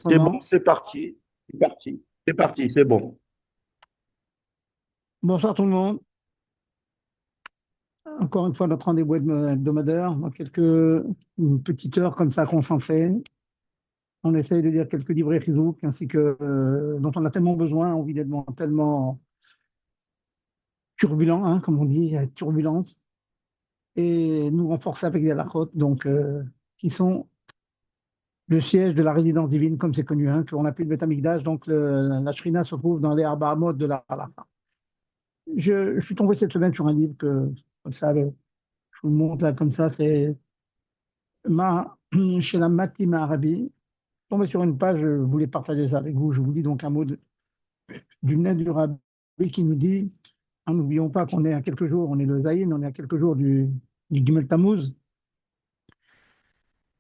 C'est bon, Enregistrement. c'est parti. C'est parti. C'est parti, c'est bon. Bonsoir tout le monde. Encore une fois, notre rendez-vous hebdomadaire. Dans une petite heure comme ça qu'on s'en fait. On essaye de lire quelques livres Chizouk, ainsi que dont on a tellement besoin, on vit des moments tellement turbulents, hein, comme on dit, turbulents, et nous renforcer avec des halachot, donc qui sont le siège de la résidence divine, comme c'est connu, hein, qu'on appelle le Beth Amikdash. Donc la Shrina se trouve dans les Arba Amot de la halacha. Je suis tombé cette semaine sur un livre comme ça, je vous le montre là, comme ça, c'est chez la Matima Arabi, tombé sur une page, je voulais partager ça avec vous. Je vous lis donc un mot d'une lettre du Rabbi qui nous dit, hein, n'oublions pas qu'on est à quelques jours, on est le Zayin, on est à quelques jours du Gimel Tammuz.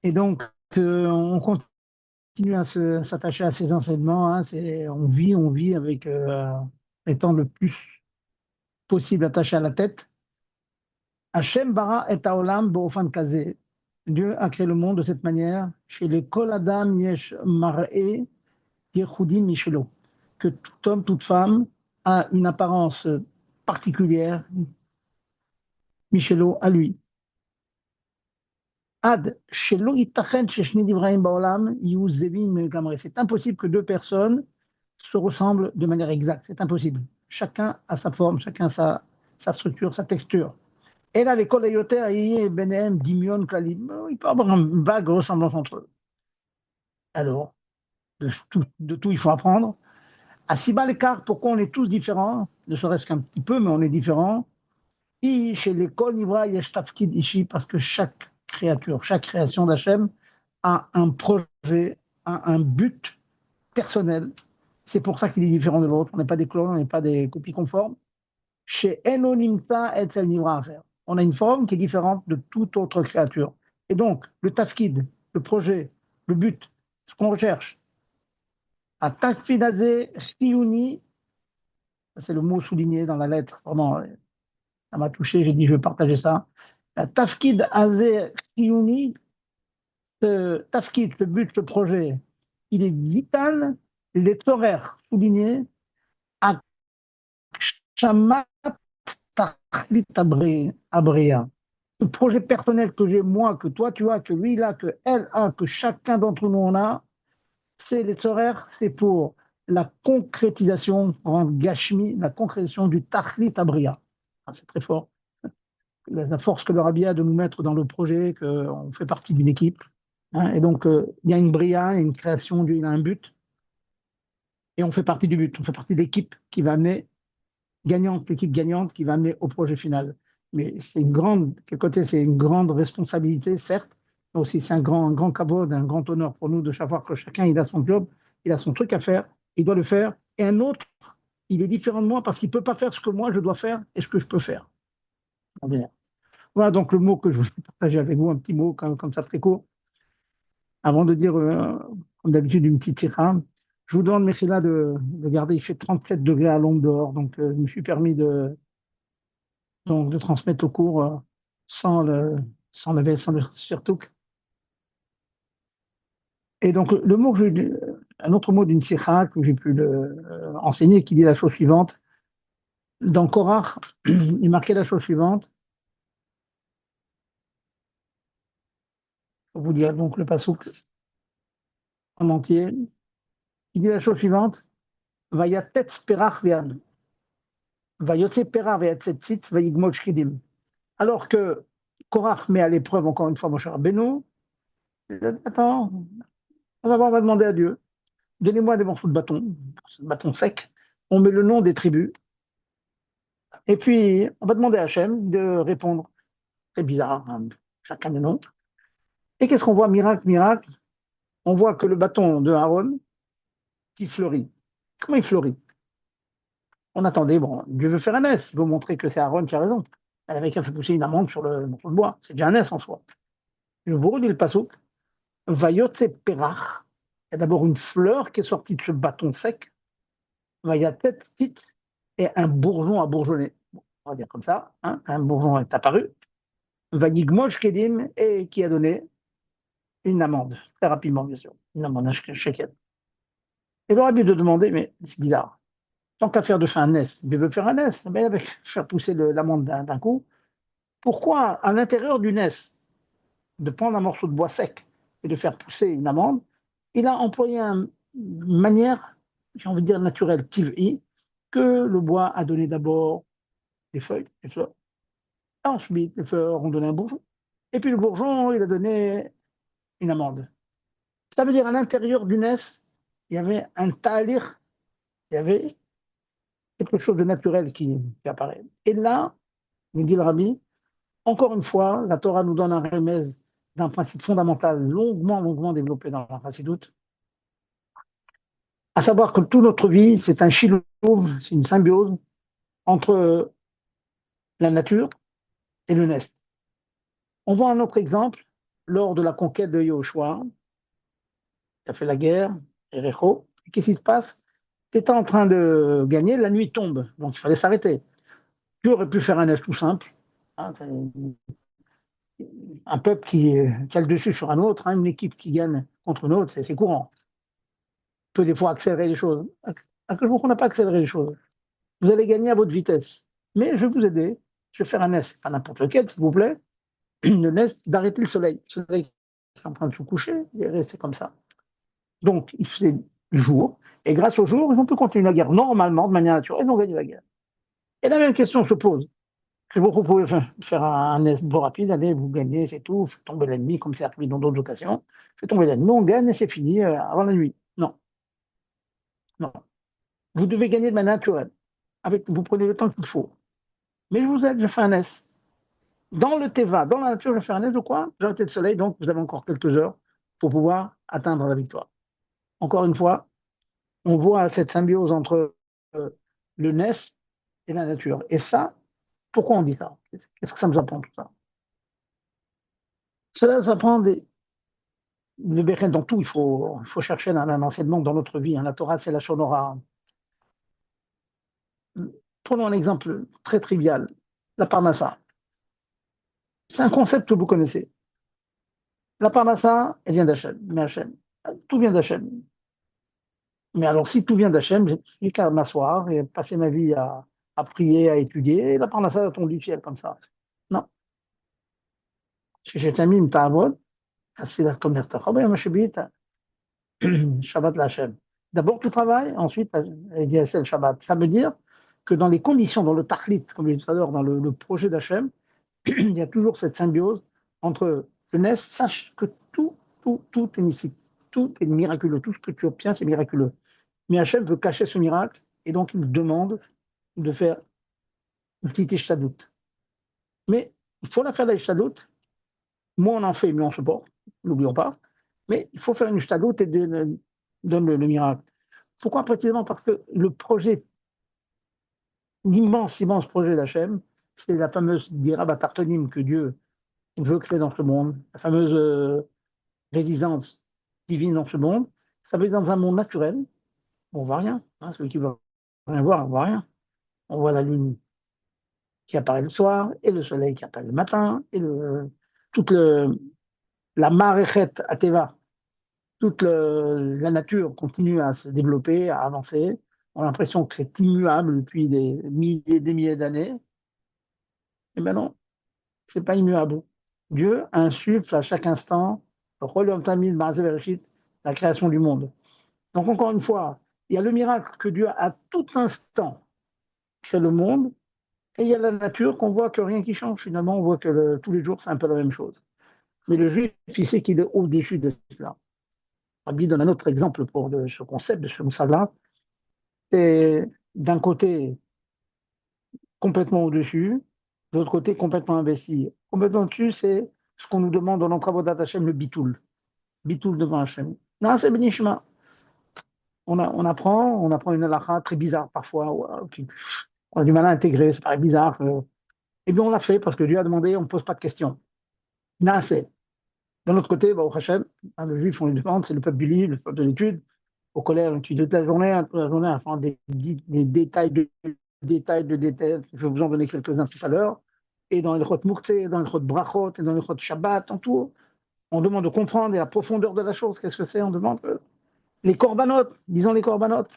Et donc, on continue à s'attacher à ces enseignements. Hein, on vit avec, étant le plus possible attaché à la tête. Hashem bara et haolam bo'ofan kazé. Dieu a créé le monde de cette manière. Chez les Kol Adam yesh mar'e Yehudi Michelo, que tout homme, toute femme a une apparence particulière, Michelo, à lui. Ad, Shelo Itachen Sheshni Divrahim Baolam, Yu Zevin Megamre. C'est impossible que deux personnes se ressemblent de manière exacte. C'est impossible. Chacun a sa forme, chacun sa structure, sa texture. Et là, l'école Ayoter, Benem, Dimion, Klalim, il peut y avoir une vague ressemblance entre eux. Alors, de tout, il faut apprendre. À si bas l'écart, pourquoi on est tous différents, ne serait-ce qu'un petit peu, mais on est différents. Et chez l'école Nivra, Yesh Tafkid Ishi, parce que chaque créature, chaque création d'Hachem a un projet, a un but personnel. C'est pour ça qu'il est différent de l'autre. On n'est pas des clones, on n'est pas des copies conformes. Chez Eno Nimtza Etzel Nivra Acher. On a une forme qui est différente de toute autre créature. Et donc, le tafkid, le projet, le but, ce qu'on recherche, à tafkid azé, chiyuni, c'est le mot souligné dans la lettre, vraiment, ça m'a touché, j'ai dit je vais partager ça. La tafkid azé chiyuni, ce tafkid, ce but, ce projet, il est vital, les horaires soulignés, à shamat tachlit abria. Le projet personnel que j'ai moi, que toi tu as, que lui il a, que elle a, que chacun d'entre nous on a, c'est les horaires, c'est pour la concrétisation, en gashmi, la concrétisation du tachlit abria. Ah, c'est très fort. La force que le rabbi a de nous mettre dans le projet, qu'on fait partie d'une équipe. Hein, et donc, il y a une bria, il y a une création, il y a un but, et on fait partie du but. On fait partie de l'équipe qui va amener gagnante, l'équipe gagnante qui va amener au projet final. Mais c'est une grande, quel côté, c'est une grande responsabilité, certes, mais aussi c'est un grand cadeau, un grand honneur pour nous de savoir que chacun, il a son job, il a son truc à faire, il doit le faire, et un autre, il est différent de moi parce qu'il ne peut pas faire ce que moi je dois faire et ce que je peux faire. Voilà donc le mot que je voulais partager avec vous, un petit mot comme ça très court, avant de dire, comme d'habitude, une petite sira. Je vous demande, Mechila, de garder, il fait 37 degrés à l'ombre dehors, donc je me suis permis de transmettre au cours sans sans le surtout. Et donc le mot un autre mot d'une sira que j'ai pu enseigner, qui dit la chose suivante. Dans Korach, il marquait la chose suivante. Je vais vous dire donc le passouk en entier. Il dit la chose suivante. Vayatet perach vian. Vayotse perach vayatet vayigmol shkidim. Alors que Korach met à l'épreuve encore une fois Moshe Rabbeinu, il dit, attends, on va demander à Dieu, donnez-moi des morceaux de bâton sec, on met le nom des tribus, et puis on va demander à Hachem de répondre. C'est bizarre, hein, chacun des noms. Et qu'est-ce qu'on voit? Miracle, miracle, on voit que le bâton de Aaron qui fleurit. Comment il fleurit? On attendait, bon, Dieu veut faire un S, il veut montrer que c'est Aaron qui a raison. Elle avait qu'à faire pousser une amande sur le morceau de bois, c'est déjà un S en soi. Je vous redis le passouk. Vayotse perach, il y a d'abord une fleur qui est sortie de ce bâton sec. Vayatet tit, et un bourgeon a bourgeonné. Bon, on va dire comme ça, hein, un bourgeon est apparu. Vayigmol shkedim, et qui a donné une amende, très rapidement bien sûr, une amende, un shekel. Et le rabbi de demander, mais c'est bizarre, tant qu'à faire de faire un nest, il veut faire un nest, mais avec faire pousser l'amande d'un coup, pourquoi à l'intérieur du nest, de prendre un morceau de bois sec et de faire pousser une amande, il a employé une manière, j'ai envie de dire naturelle, tiv'i, que le bois a donné d'abord des feuilles, des fleurs. Ensuite, les fleurs ont donné un bourgeon. Et puis le bourgeon, il a donné une amande. Ça veut dire à l'intérieur du nest, il y avait un talir, il y avait quelque chose de naturel qui apparaît. Et là, nous dit le rabbi, encore une fois, la Torah nous donne un remède d'un principe fondamental longuement développé dans la chassidoute, à savoir que toute notre vie, c'est un chilou, c'est une symbiose entre la nature et le nest. On voit un autre exemple lors de la conquête de Yahushua, qui a fait la guerre, Erecho. Qu'est-ce qui se passe? Tu étais en train de gagner, la nuit tombe, donc il fallait s'arrêter. Tu aurais pu faire un nest tout simple, hein, un peuple qui a le dessus sur un autre, hein, une équipe qui gagne contre une autre, c'est courant. On peut des fois accélérer les choses. À quel jour on n'a pas accéléré les choses? Vous allez gagner à votre vitesse. Mais je vais vous aider. Je vais faire un nest, pas n'importe lequel, s'il vous plaît. Le nest d'arrêter le soleil. Le soleil est en train de se coucher, il est resté comme ça. Donc, il faisait jour. Et grâce au jour, ils ont pu continuer la guerre normalement, de manière naturelle, ils ont gagné la guerre. Et la même question se pose. Vous pouvez faire un nest beau rapide, allez, vous gagnez, c'est tout, faites tomber l'ennemi, comme c'est arrivé dans d'autres occasions. Faites tomber l'ennemi, on gagne et c'est fini avant la nuit. Non, non. Vous devez gagner de manière naturelle. Vous prenez le temps qu'il faut. Mais je vous aide, je fais un nest. Dans le Teva, dans la nature, je fais un nest de quoi? J'arrête le soleil, donc vous avez encore quelques heures pour pouvoir atteindre la victoire. Encore une fois, on voit cette symbiose entre euh, le nest et la nature. Et ça, pourquoi on dit ça? Qu'est-ce que ça nous apprend tout ça? Cela nous apprend le Béchen dans tout. Il faut chercher un enseignement dans notre vie. Hein. La Torah, c'est la Shonora. Prenons un exemple très trivial. La Parnassa. C'est un concept que vous connaissez. La Parnassa, elle vient d'Hachem. Mais Hachem, tout vient d'Hachem. Mais alors, si tout vient d'Hachem, j'ai qu'à m'asseoir et passer ma vie à prier, à étudier, et la Parnassa va tomber du ciel comme ça. Non. J'ai un mime, t'as comme Shabbat Lachem. D'abord, tu travailles, ensuite, c'est le Shabbat. Ça veut dire que dans les conditions, dans le tachlit, comme je disais tout à l'heure, dans le projet d'Hachem, il y a toujours cette symbiose entre jeunesse, sache que tout est mystique, tout est miraculeux, tout ce que tu obtiens, c'est miraculeux. Mais Hachem veut cacher ce miracle, et donc il demande de faire une petite ishtadlout. Mais il faut la faire la ishtadlout. Moins on en fait, mieux on se porte, n'oublions pas. Mais il faut faire une ishtadlout et donne le miracle. Pourquoi précisément? Parce que le projet, immense projet d'Hachem, c'est la fameuse Dira Batartonim que Dieu veut créer dans ce monde, la fameuse résidence divine dans ce monde. Ça veut dire dans un monde naturel, on ne voit rien. Hein, celui qui ne veut rien voir, on ne voit rien. On voit la lune qui apparaît le soir, et le soleil qui apparaît le matin, et toute la maréchet à Teva, toute la nature continue à se développer, à avancer. On a l'impression que c'est immuable depuis des milliers d'années. Eh bien non, c'est pas immuable. Dieu insuffle à chaque instant, la création du monde. Donc encore une fois, il y a le miracle que Dieu à tout instant crée le monde, et il y a la nature qu'on voit que rien qui change. Finalement, on voit que tous les jours, c'est un peu la même chose. Mais le juif, il sait qu'il est au-dessus de cela. Rabbi donne un autre exemple pour ce concept de ce moussala. C'est d'un côté complètement au-dessus, de l'autre côté complètement investi. Complètement au-dessus, c'est ce qu'on nous demande dans notre travaux d'Hachem, le bitoul. Bitoul devant Hachem. Non, c'est Benishma. On apprend une halakha très bizarre parfois, on a du mal à intégrer, ça paraît bizarre. Eh bien, on l'a fait parce que Dieu a demandé, on ne pose pas de questions. Naaseh. D'un autre côté, au Hachem, hein, le juif, on lui demande, c'est le peuple du livre, le peuple de l'étude. Au collège, on étudie toute la journée, hein, toute la journée, à faire des détails. Je vais vous en donner quelques-uns tout à l'heure. Et dans les Chot Moukhtse, dans les Chot Brachot, et dans les Chot Shabbat, en tout, on demande de comprendre et la profondeur de la chose. Qu'est-ce que c'est? On demande. Les corbanotes, disons les corbanotes.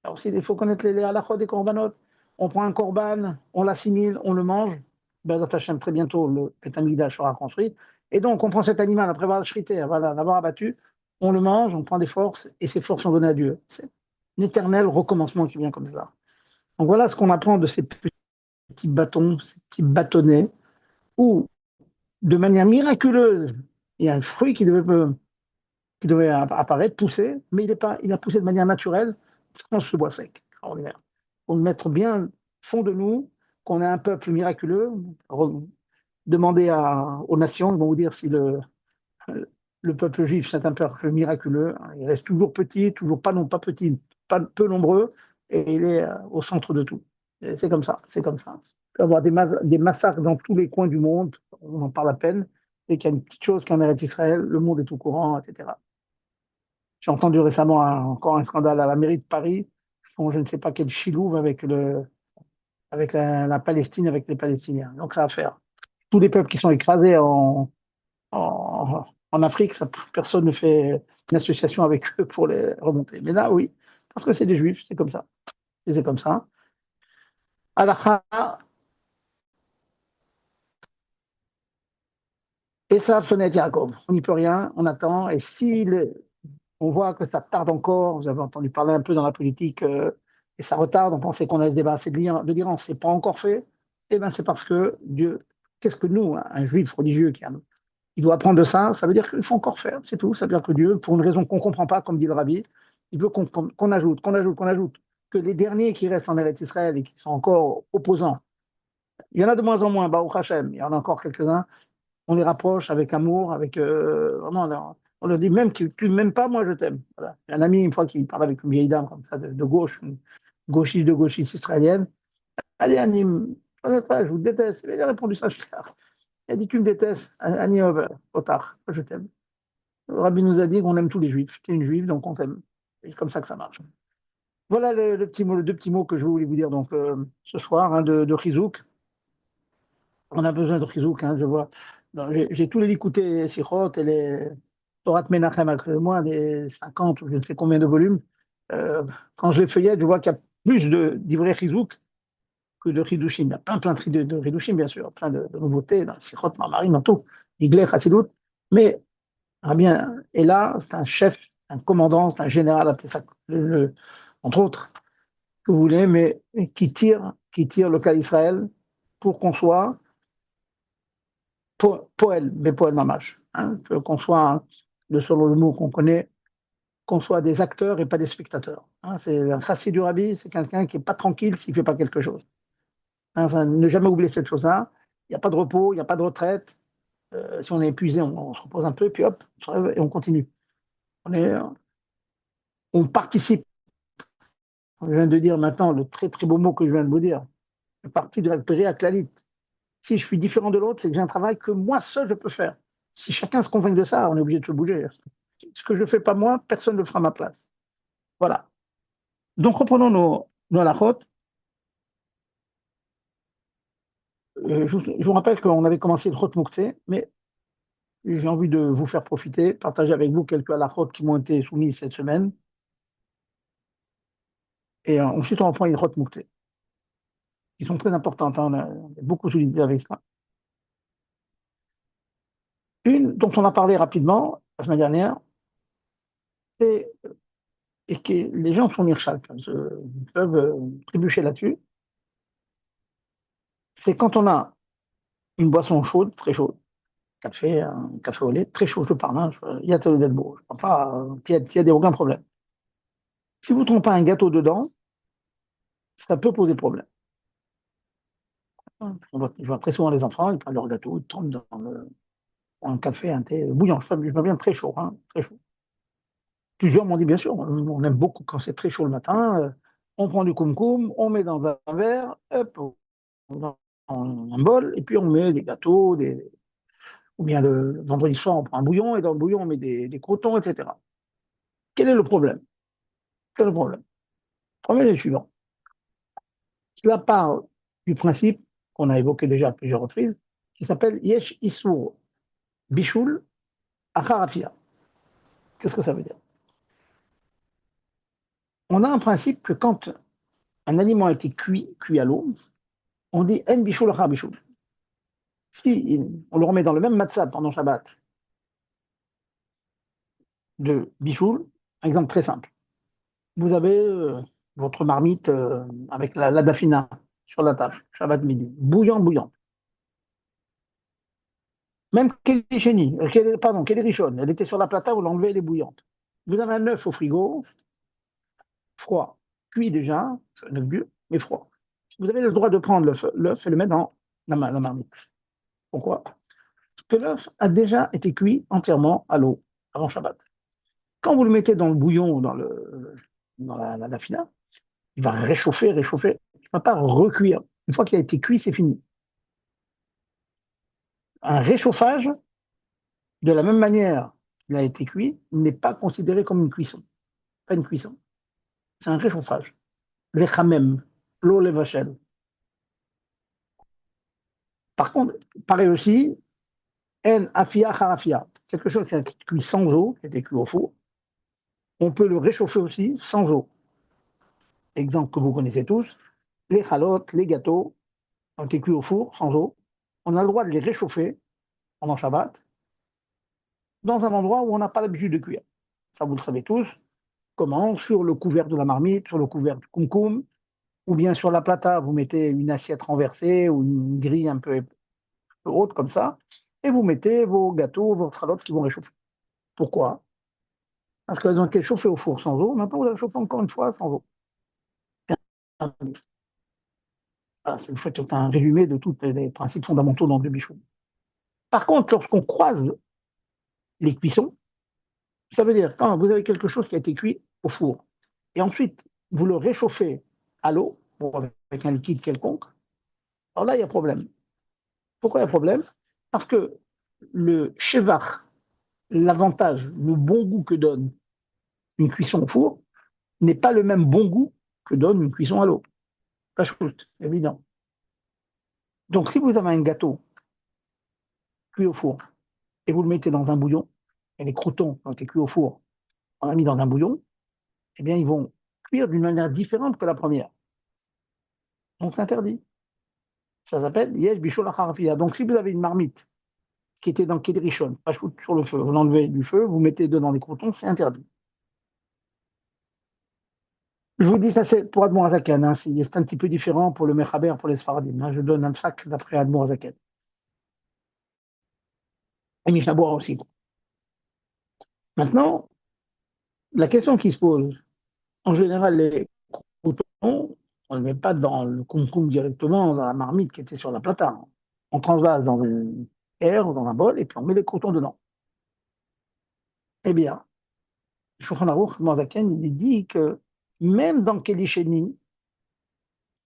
Alors aussi, il faut connaître les halachot des corbanotes. On prend un corban, on l'assimile, on le mange. Ben, Hashem, très bientôt, le Beth Amikdash sera construit. Et donc, on prend cet animal après avoir chrité, voilà, l'avoir abattu, on le mange, on prend des forces, et ces forces sont données à Dieu. C'est un éternel recommencement qui vient comme ça. Donc voilà ce qu'on apprend de ces petits bâtons, ces petits bâtonnets, où, de manière miraculeuse, il y a un fruit qui devait apparaître, pousser, mais il a poussé de manière naturelle dans ce bois sec. Extraordinaire. Pour le mettre bien au fond de nous, qu'on est un peuple miraculeux, demander aux nations, ils vont vous dire si le peuple juif c'est un peuple miraculeux. Il reste toujours petit, toujours pas non pas petit, pas peu nombreux, et il est au centre de tout. Et c'est comme ça, c'est comme ça. Il peut y avoir des massacres dans tous les coins du monde, on en parle à peine, et qu'il y a une petite chose qui en mérite Israël, le monde est au courant, etc. J'ai entendu récemment encore un scandale à la mairie de Paris, dont je ne sais pas quel chilouve avec la Palestine, avec les Palestiniens. Donc ça va faire. Tous les peuples qui sont écrasés en Afrique, personne ne fait une association avec eux pour les remonter. Mais là, oui, parce que c'est des juifs, c'est comme ça. Et c'est comme ça. Halakha, et ça, Sonet Yaakov. On n'y peut rien, on attend. Et si on voit que ça tarde encore, vous avez entendu parler un peu dans la politique, et ça retarde, on pensait qu'on allait se débarrasser de l'Iran, c'est pas encore fait. Eh bien, c'est parce que Dieu, qu'est-ce que nous, un juif religieux il doit apprendre de ça, ça veut dire qu'il faut encore faire, c'est tout. Ça veut dire que Dieu, pour une raison qu'on ne comprend pas, comme dit le rabbi, il veut qu'on ajoute, qu'on ajoute, qu'on ajoute, que les derniers qui restent en Eretz Israël et qui sont encore opposants, il y en a de moins en moins, Baruch Hashem, il y en a encore quelques-uns, on les rapproche avec amour, avec vraiment, on leur dit même que tu ne m'aimes pas, moi je t'aime. Voilà. J'ai un ami, une fois, qui parle avec une vieille dame comme ça, de gauche, une gauchiste israélienne. Allez, Annie, je vous déteste. Elle a répondu ça, elle a dit, tu me détestes, Annie Otar, je t'aime. Le rabbi nous a dit qu'on aime tous les juifs. Tu es une juive, donc on t'aime. C'est comme ça que ça marche. Voilà les deux petits mots que je voulais vous dire donc, ce soir, hein, de Chizouk. On a besoin de Chizouk, hein, je vois. J'ai tous les écoutés, Sichot et les Torah Menachem avec moi, les 50 ou je ne sais combien de volumes. Euh, Quand je les feuillette, je vois qu'il y a plus d'ivrei Chizouk que de Chidushim. Il y a plein de Chidushim, bien sûr, plein de nouveautés, dans Sichot, Marmarim, dans tout. Igler, Chassidut. Mais ah bien, et là, c'est un chef, un commandant, c'est un général, appelez ça, entre autres, que vous voulez, mais qui tire le cas d'Israël pour qu'on soit poël, mais poël mamash, hein, qu'on soit, selon le mot qu'on connaît, qu'on soit des acteurs et pas des spectateurs. Hein, c'est un chassid du rabbi, c'est quelqu'un qui est pas tranquille s'il fait pas quelque chose. Hein, ne jamais oublier cette chose-là. Il n'y a pas de repos, il n'y a pas de retraite. Si on est épuisé, on se repose un peu, puis hop, on se réveille et on continue. On est, on participe. Je viens de dire maintenant le très très beau mot que je viens de vous dire. Je suis parti de la péria clalite. Si je suis différent de l'autre, c'est que j'ai un travail que moi seul je peux faire. Si chacun se convainc de ça, on est obligé de se bouger. Ce que je ne fais pas moi, personne ne le fera à ma place. Voilà. Donc reprenons nos halachot. Je vous rappelle qu'on avait commencé le Chot Mouktsé, mais j'ai envie de vous faire profiter, partager avec vous quelques halachot qui m'ont été soumises cette semaine. Et ensuite, on reprend les Chot Mouktsé, qui sont très importantes. Hein, on a beaucoup souligné avec ça. Une dont on a parlé rapidement la semaine dernière, c'est, et que les gens sont mirchak, peuvent trébucher là-dessus, c'est quand on a une boisson chaude, très chaude, café, un café au lait, très chaud, je parle, hein, il y a d'être beau, je ne parle pas, tiède, tiède, aucun problème. Si vous ne trompez pas un gâteau dedans, ça peut poser problème. Je vois très souvent les enfants, ils prennent leur gâteau, ils tombent dans un café, un thé bouillant, je veux bien très chaud, hein, très chaud. Plusieurs m'ont dit, bien sûr, on aime beaucoup quand c'est très chaud le matin, on prend du koum-koum, on met dans un verre, hop, dans un bol, et puis on met des gâteaux, ou bien le vendredi soir, on prend un bouillon, et dans le bouillon, on met des crotons, etc. Quel est le problème? Quel est le problème? Le problème est le suivant. Cela part du principe qu'on a évoqué déjà à plusieurs reprises, qui s'appelle Yesh Issour Bishul Acharafia. Qu'est-ce que ça veut dire? On a un principe que quand un aliment a été cuit à l'eau, on dit en bichoul achar bichoul. Si on le remet dans le même matzah pendant Shabbat de bichoul, un exemple très simple. Vous avez votre marmite avec la dafina sur la table, Shabbat midi, bouillante. Même qu'elle est chénie, pardon, qu'elle est richonne, elle était sur la plata, vous l'enlevez, elle est bouillante. Vous avez un œuf au frigo, froid, cuit déjà, un œuf dur, mais froid. Vous avez le droit de prendre l'œuf et le mettre dans la marmite. Pourquoi? Parce que l'œuf a déjà été cuit entièrement à l'eau avant Shabbat. Quand vous le mettez dans le bouillon ou dans la fina, il va réchauffer. Il ne va pas recuire. Une fois qu'il a été cuit, c'est fini. Un réchauffage, de la même manière qu'il a été cuit, n'est pas considéré comme une cuisson. Pas une cuisson. C'est un réchauffage. Lechamem, l'eau les vachel. Par contre, pareil aussi, en afia harafia, quelque chose qui a été cuit sans eau, qui a été cuit au four, on peut le réchauffer aussi sans eau. Exemple que vous connaissez tous, les chalotes, les gâteaux ont été cuits au four sans eau. On a le droit de les réchauffer pendant Shabbat dans un endroit où on n'a pas l'habitude de cuire. Ça, vous le savez tous. Comment? Sur le couvert de la marmite, sur le couvert du kumkum, ou bien sur la plata, vous mettez une assiette renversée ou une grille un peu haute comme ça, et vous mettez vos gâteaux, vos chalotes qui vont réchauffer. Pourquoi? Parce qu'elles ont été chauffées au four sans eau. Maintenant, vous les chauffez encore une fois sans eau. Voilà, je fais tout un résumé de tous les principes fondamentaux dans le bichou. Par contre, lorsqu'on croise les cuissons, ça veut dire quand vous avez quelque chose qui a été cuit au four, et ensuite vous le réchauffez à l'eau, ou avec un liquide quelconque, alors là, il y a problème. Pourquoi il y a problème? Parce que le shevach, l'avantage, le bon goût que donne une cuisson au four, n'est pas le même bon goût que donne une cuisson à l'eau. Pas chouette, évident. Donc, si vous avez un gâteau cuit au four et vous le mettez dans un bouillon, et les croûtons ont été cuits au four, on l'a mis dans un bouillon, eh bien, ils vont cuire d'une manière différente que la première. Donc, c'est interdit. Ça s'appelle yesh bishul acharafia. Donc, si vous avez une marmite qui était dans Kedrishon, pas sur le feu, vous l'enlevez du feu, vous mettez dedans des croûtons, c'est interdit. Je vous dis ça, c'est pour Admor Azaken. Hein, c'est un petit peu différent pour le Mechaber, pour les Sfaradim. Hein, je donne un sac d'après Admor Azaken. Et Mishnah Bora aussi. Maintenant, la question qui se pose, en général, les croûtons, on ne les met pas dans le kumkum directement, dans la marmite qui était sur la plata. On transvase dans une air ou dans un bol et puis on met les croûtons dedans. Eh bien, Shulchan Aruch, Mozaken, il dit que même dans Kelisheni,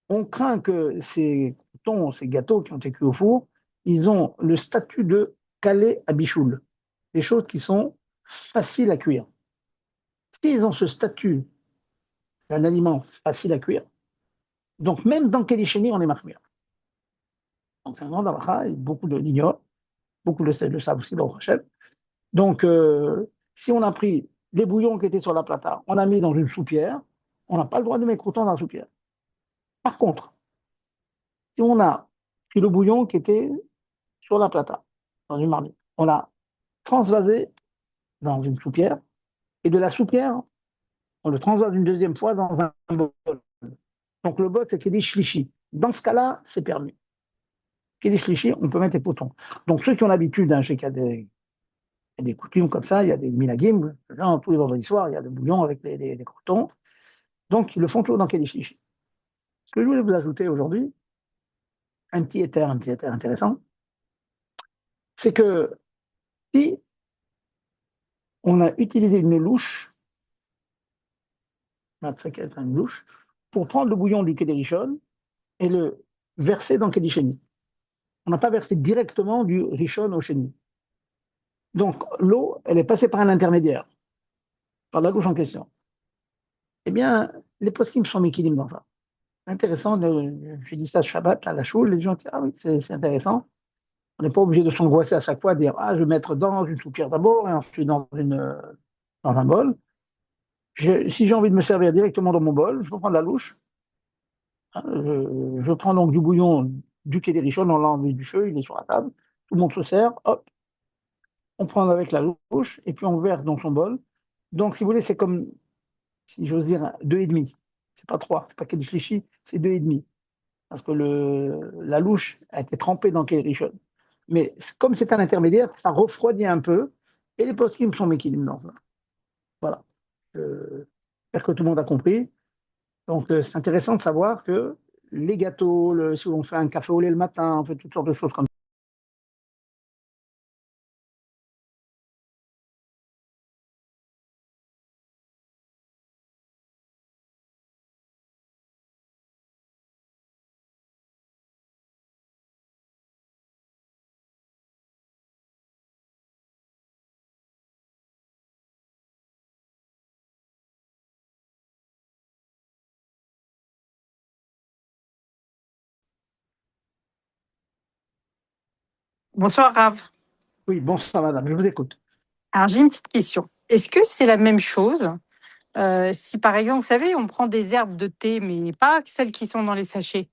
on craint que ces croûtons, ces gâteaux qui ont été cuits au four, ils ont le statut de calé à bichoul, des choses qui sont faciles à cuire. S'ils ont ce statut d'un aliment facile à cuire, donc même dans Kelisheni, on est mahmir. Donc c'est un grand d'Alacha, et beaucoup de l'ignorent, beaucoup le savent aussi dans Hachem. Donc si on a pris des bouillons qui étaient sur la plata, on a mis dans une soupière, on n'a pas le droit de mettre croûtons dans la soupière. Par contre, si on a pris le bouillon qui était sur la plata, dans une marmite, on l'a transvasé dans une soupière, et de la soupière, on le transvase une deuxième fois dans un bol. Donc le bol, c'est qu'il dit shlishi. Dans ce cas-là, c'est permis. Qu'il dit shlishi, on peut mettre les potons. Donc ceux qui ont l'habitude, hein, je sais qu'il y a des coutumes comme ça, il y a des minagim, genre, tous les vendredis soirs, il y a des bouillons avec les croutons. Donc ils le font toujours dans Kedish Lishi. Ce que je voulais vous ajouter aujourd'hui, un petit éther intéressant, c'est que si on a utilisé une louche, une louche, pour prendre le bouillon du Kedishon et le verser dans Kedisheni. On n'a pas versé directement du Rishon au Sheni. Donc l'eau, elle est passée par un intermédiaire, par la louche en question. Eh bien, les poskim sont méquilim dans ça. C'est intéressant, j'ai dit ça Shabbat à la choule, les gens disent, ah oui, c'est intéressant. On n'est pas obligé de s'angoisser à chaque fois, de dire, ah, je vais mettre dans une soupière d'abord et ensuite dans un bol. Si j'ai envie de me servir directement dans mon bol, je peux prendre la louche. Hein, je prends donc du bouillon du quai des Richottes, on l'a enlevé du feu, il est sur la table. Tout le monde se sert, hop, on prend avec la louche et puis on verse dans son bol. Donc, si vous voulez, c'est comme, si j'ose dire, deux et demi. C'est pas trois, c'est pas quai Shlishi, c'est deux et demi. Parce que la louche a été trempée dans le quai des Richottes. Mais comme c'est un intermédiaire, ça refroidit un peu et les post sont méquilim dans ça. Voilà. J'espère que tout le monde a compris. Donc, c'est intéressant de savoir que les gâteaux, si on fait un café au lait le matin, on fait toutes sortes de choses comme ça. Bonsoir Rav. Oui, bonsoir madame, je vous écoute. Alors j'ai une petite question. Est-ce que c'est la même chose si par exemple, vous savez, on prend des herbes de thé, mais pas celles qui sont dans les sachets,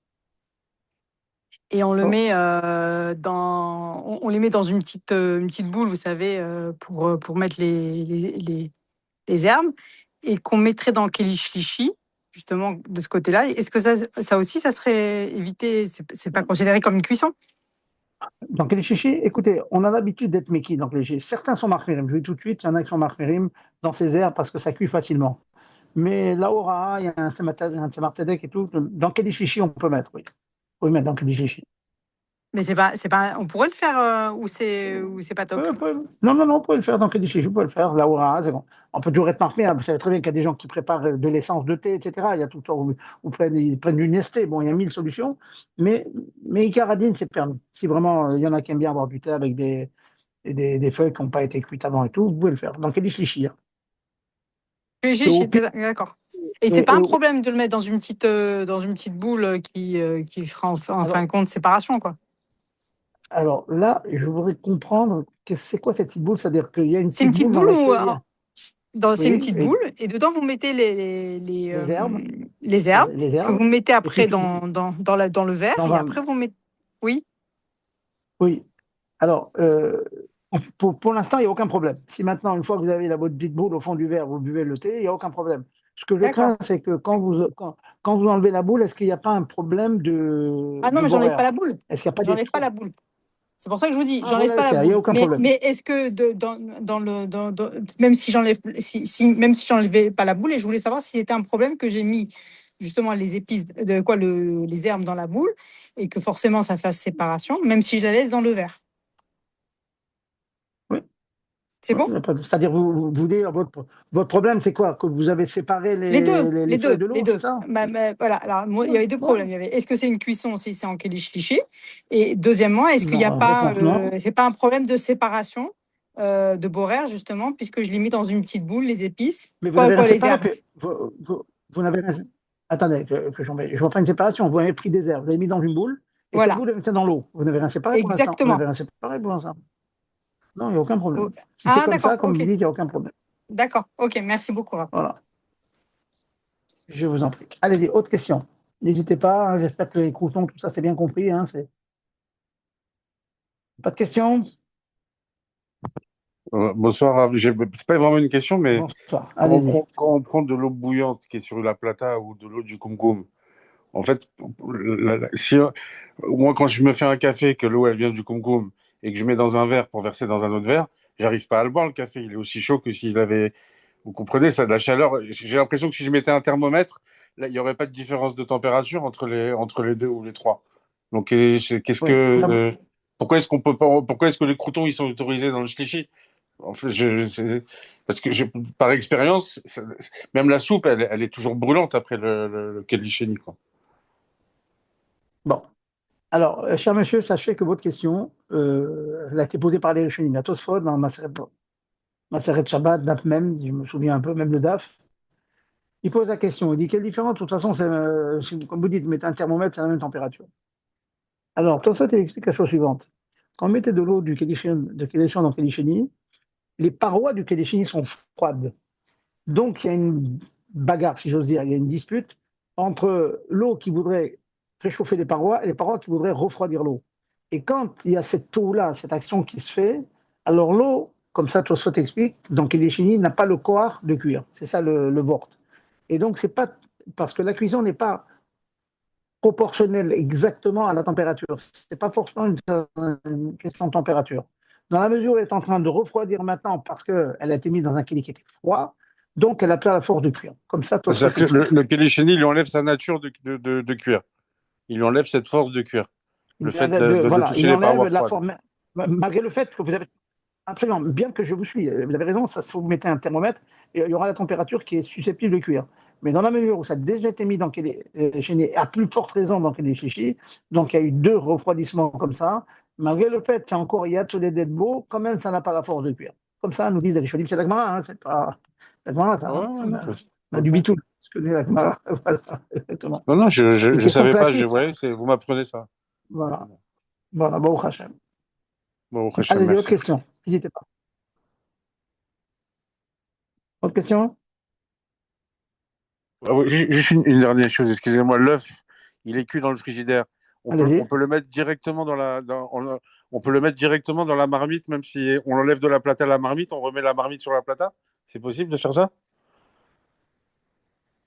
et on le Bon, met on les met dans une petite boule, vous savez, pour mettre les herbes, et qu'on mettrait dans le kélish lichi, justement de ce côté-là. Est-ce que ça aussi, ça serait évité? C'est pas considéré comme une cuisson? donc les chichis, écoutez, on a l'habitude d'être méquis. Donc certains sont marmirim, je vous dis tout de suite, il y en a qui sont marmirim dans ces herbes parce que ça cuit facilement. Mais la hora, il y a un tzemar tzedek et tout. Dans quel chichi on peut mettre, oui. On peut mettre dans quel chichi. Mais c'est pas, on pourrait le faire ou c'est pas top. Non, non, non, on peut le faire dans quel chichi, on peut le faire. La hora, c'est bon. On peut toujours être marmé. Vous savez très bien qu'il y a des gens qui préparent de l'essence de thé, etc. Il y a tout le temps où ils prennent du Nesté. Bon, il y a mille solutions. Mais Icaradine, c'est permis. Si vraiment il y en a qui aiment bien avoir du thé avec des feuilles qui n'ont pas été cuites avant et tout, vous pouvez le faire. Dans quel chichi, hein. Et au pire, D'accord. Et c'est et- pas et un au- problème de le mettre dans une petite boule qui fera en fin alors, de compte séparation, quoi. alors là, je voudrais comprendre que c'est quoi cette petite boule. C'est-à-dire qu'il y a une C'est une petite petite boule dans boule ou laquelle il y a, c'est une oui, petite boule, et dedans vous mettez les herbes, les herbes les que herbes, vous mettez et puis après tout, dans le verre, dans et un, après vous mettez. Oui, oui. Alors, pour l'instant, il n'y a aucun problème. Si maintenant, une fois que vous avez la votre petite boule au fond du verre, vous buvez le thé, il n'y a aucun problème. Ce que je d'accord. crains, c'est que quand vous enlevez la boule, est-ce qu'il n'y a pas un problème Ah non, de mais j'enlève pas la borer? boule. Est-ce qu'il n'y a pas des J'enlève pas trous? la boule. C'est pour ça que je vous dis, Ah, vous j'enlève la pas la laissez, il n'y a boule. aucun problème. Mais est-ce que même si j'enlève, même si j'enlevais pas la boule, et je voulais savoir si c'était un problème que j'ai mis justement les épices, les herbes dans la boule, et que forcément ça fasse séparation, même si je la laisse dans le verre. Oui. C'est Ouais, bon? c'est-à-dire, vous voulez, votre problème, c'est quoi? Que vous avez séparé Les deux, les les feuilles deux, de les l'eau, c'est deux. ça? Voilà. Alors, moi, il y Ouais, avait deux ouais. problèmes. Il y avait, est-ce que c'est une cuisson si c'est en kélish cliché? Et deuxièmement, est-ce qu'il n'y a Non, pas, réponse non. c'est pas un problème de séparation de Borer, justement, puisque je l'ai mis dans une petite boule, les épices, Mais vous n'avez rien les séparé. herbes. Vous n'avez rien. Attendez, je vois pas une séparation. Vous avez pris des herbes, vous avez mis dans une boule, et cette Voilà, boule, vous mettez dans l'eau. Vous n'avez rien séparé pour l'instant. Vous n'avez exactement. rien séparé pour l'instant. Non, il n'y a aucun Oh, problème. Si c'est ah, comme d'accord, ça, comme ok. vous dites, il n'y a aucun problème. D'accord, ok, merci beaucoup, Raph. Voilà, je vous en prie. Allez-y, autre question. N'hésitez pas, hein, j'espère que les croutons, tout ça, c'est bien compris. Hein, Pas de questions? Bonsoir. C'est pas vraiment une question, mais Bonsoir, allez-y. quand on prend de l'eau bouillante qui est sur la plata ou de l'eau du kumkum, en fait, si, moi, quand je me fais un café, que l'eau elle vient du kumkum et que je mets dans un verre pour verser dans un autre verre, j'arrive pas à le boire, le café. Il est aussi chaud que s'il avait. Vous comprenez, ça a de la chaleur. J'ai l'impression que si je mettais un thermomètre, là, il n'y aurait pas de différence de température entre les deux ou les trois. Donc, qu'est-ce que. Oui, Pourquoi est-ce qu'on peut pas. Pourquoi est-ce que les croutons ils sont autorisés dans le shlishi? En fait, parce que par expérience, même la soupe, elle est toujours brûlante après le kellicheni, quoi. bon. Alors, cher monsieur, sachez que votre question, elle a été posée par les Rishonim. La Tosfot, dans Maseret Shabbat, DAF même, je me souviens un peu, même le DAF, il pose la question, il dit quelle différence? De toute façon, comme vous dites, mettez un thermomètre, c'est la même température. Alors, Tosfot, il explique la chose suivante. Quand on mettait de l'eau de Kedishin dans Kedishini, les parois du Kedishini sont froides. Donc, il y a une bagarre, si j'ose dire, il y a une dispute entre l'eau qui voudrait réchauffer les parois et les parois qui voudraient refroidir l'eau. Et quand il y a cette eau-là, cette action qui se fait, alors l'eau, comme ça, toi, t'explique, donc Kéléchini n'a pas le corps de cuire. C'est ça le vort. Et donc, c'est pas parce que la cuisson n'est pas proportionnelle exactement à la température. C'est pas forcément une question de température. Dans la mesure où elle est en train de refroidir maintenant parce qu'elle a été mise dans un kéli qui était froid, donc elle a pas la force de cuire. Comme ça, toi, C'est-à-dire que le Kéléchini, il lui enlève sa nature de cuir. Il lui enlève cette force de cuir. Le fait de voilà, toucher il les enlève parois la froides. forme, malgré le fait que vous avez absolument, bien que je vous suis, vous avez raison, ça, si vous mettez un thermomètre, il y aura la température qui est susceptible de cuire. Mais dans la mesure où ça a déjà été mis dans Kéléchini, à plus forte raison dans Kéléchichi, donc il y a eu 2 refroidissements comme ça, malgré le fait qu'il y a encore, il y a tous les beau, quand même, ça n'a pas la force de cuire. Comme ça, nous disent les Cholim, c'est l'Agmara, hein, c'est pas. L'Agmara, Ouais, non, on a du ok. bitou, ce que dit l'Agmara. Voilà, exactement. Non, Une je question savais pas, classique, vous m'apprenez ça. voilà, voilà, bon, Hachem. Bon, Hachem, Allez-y, autre merci. question, n'hésitez pas. Autre question? Ah oui, juste une dernière chose, excusez-moi. L'œuf, il est cuit dans le frigidaire. On Allez-y. peut le mettre directement on peut le mettre directement dans la marmite, même si on enlève de la plata à la marmite, on remet la marmite sur la plata. C'est possible de faire ça?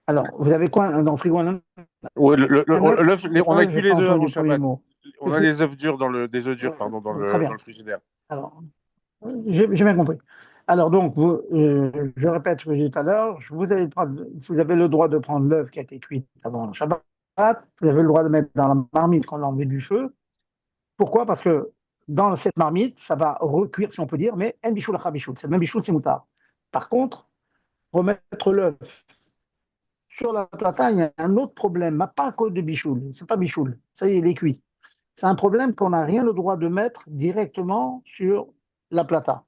Alors, vous avez quoi dans le frigo? Ouais, Un œuf? on a Ça, cuit j'ai pas les œufs entendu avant le premier Shabbat. mot. On a les œufs durs des œufs durs, pardon, Très dans bien. le frigidaire. Alors, j'ai bien compris. Alors, donc, je répète ce que j'ai dit tout à l'heure. Vous avez le droit de prendre l'œuf qui a été cuit avant le Shabbat. Vous avez le droit de mettre dans la marmite qu'on a enlevé du feu. Pourquoi? Parce que dans cette marmite, ça va recuire, si on peut dire, mais en bichoul à bichoul. C'est le même bichoul, c'est moutard. Par contre, remettre l'œuf sur la plata, il y a un autre problème, mais pas à cause de bichoul. C'est pas bichoul. Ça y est, il est cuit. C'est un problème qu'on n'a rien le droit de mettre directement sur la plata.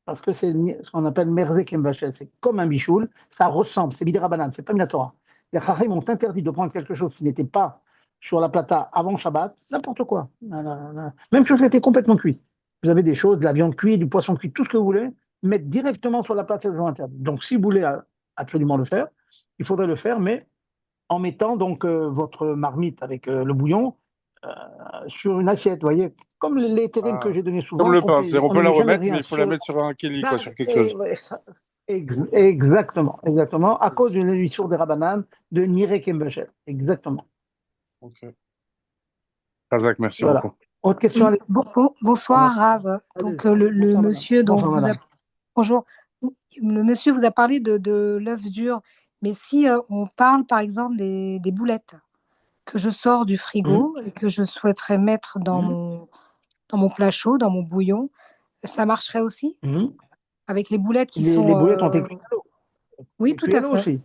Parce que c'est ce qu'on appelle merzek mbachel. C'est comme un bichoul. Ça ressemble. C'est bidera banane. C'est pas minatora. Les Chachim m'ont interdit de prendre quelque chose qui n'était pas sur la plata avant Shabbat. N'importe quoi. Même chose qui était complètement cuit. Vous avez des choses, de la viande cuite, du poisson cuit, tout ce que vous voulez. Mettre directement sur la plata, c'est toujours interdit. Donc, si vous voulez absolument le faire, il faudrait le faire, mais en mettant donc votre marmite avec le bouillon euh, sur une assiette, vous voyez, comme les terrines que Ah. j'ai données Comme souvent, le pain, on on ne peut la met jamais remettre, mais rien il faut la sur. mettre sur un kéli, quoi, sur quelque chose. Exactement, exactement, à cause d'une émission des Rabanan de Nire Kembechet. Exactement. Ok. Razak, merci Voilà. beaucoup. Autre question, Oui, allez. bonsoir Rav. Allez. Donc le Bonsoir, madame. monsieur dont Bonsoir, vous a madame. bonjour, le monsieur vous a parlé de l'œuf dur, mais si on parle par exemple des boulettes que je sors du Hum, frigo et que je souhaiterais mettre hum, dans mon plat chaud, dans mon bouillon, ça marcherait aussi hum. avec les boulettes qui Les sont boulettes ont été cuites à l'eau. oui Et tout cuites à à l'eau fait. aussi.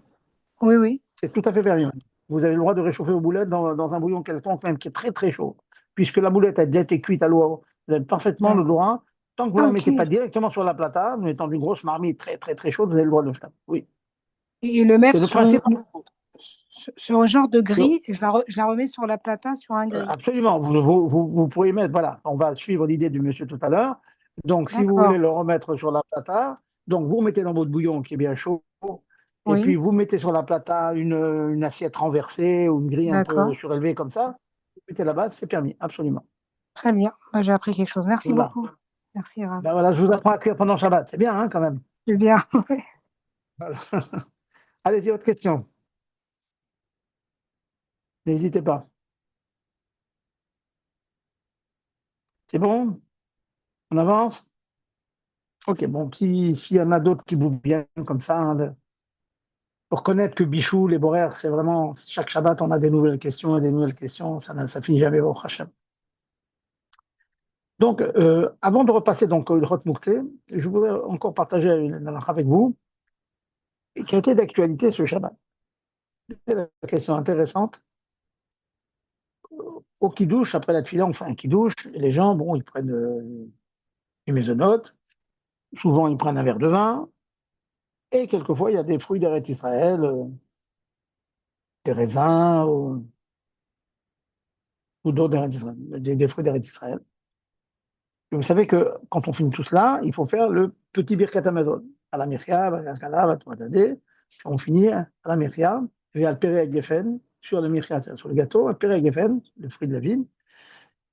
Oui oui. C'est tout à fait permis. Vous avez le droit de réchauffer vos boulettes dans un bouillon quelconque, même qui est très très chaud. Puisque la boulette a déjà été cuite à l'eau, vous avez parfaitement le droit. Tant que vous ne Ah la ok. mettez pas directement sur la plata, en mettant une grosse marmite très très très chaude, vous avez le droit de le faire. Oui. Et le C'est mettre le principe. sur un genre de grille et je la remets sur la plata sur un grill. Absolument. Vous pourriez mettre, voilà, on va suivre l'idée du monsieur tout à l'heure. Donc, si vous voulez D'accord. le remettre sur la plata, donc vous mettez dans votre bouillon qui est bien chaud, et puis Oui, vous mettez sur la plata une assiette renversée ou une grille un peu d'accord. surélevée comme ça. Vous mettez la base, c'est permis, absolument. Très bien. Bah, j'ai appris quelque chose. Merci Voilà. beaucoup. Merci, Rav. Ben voilà, je vous apprends à cuire pendant Shabbat. C'est bien, hein, quand même. C'est bien. Voilà. Allez-y, autre question. N'hésitez pas. C'est bon? On avance? Ok, bon, s'il y en a d'autres qui vous viennent comme ça, hein, pour connaître que Bichou, les Borer, c'est vraiment, chaque Shabbat, on a des nouvelles questions et des nouvelles questions, ça finit jamais au Hachem. Donc, avant de repasser donc au Hot Moukté, je voudrais encore partager une halakha avec vous, qui a été d'actualité ce Shabbat. C'est la question intéressante. Au Kiddush, après la Tfila, on fait un Kiddush, et les gens, bon, ils prennent une maisonnote, souvent ils prennent un verre de vin, et quelquefois il y a des fruits d'Eretz Israël, des raisins ou d'autres d'Eretz Israël, des fruits d'Eretz Israël. Et vous savez que quand on finit tout cela, il faut faire le petit Birkat Hamazon. à la Mechia, on finit à la Mechia, et à Pere Geffen, sur le Mechia, sur le gâteau, à Pere Geffen, le fruit de la vigne,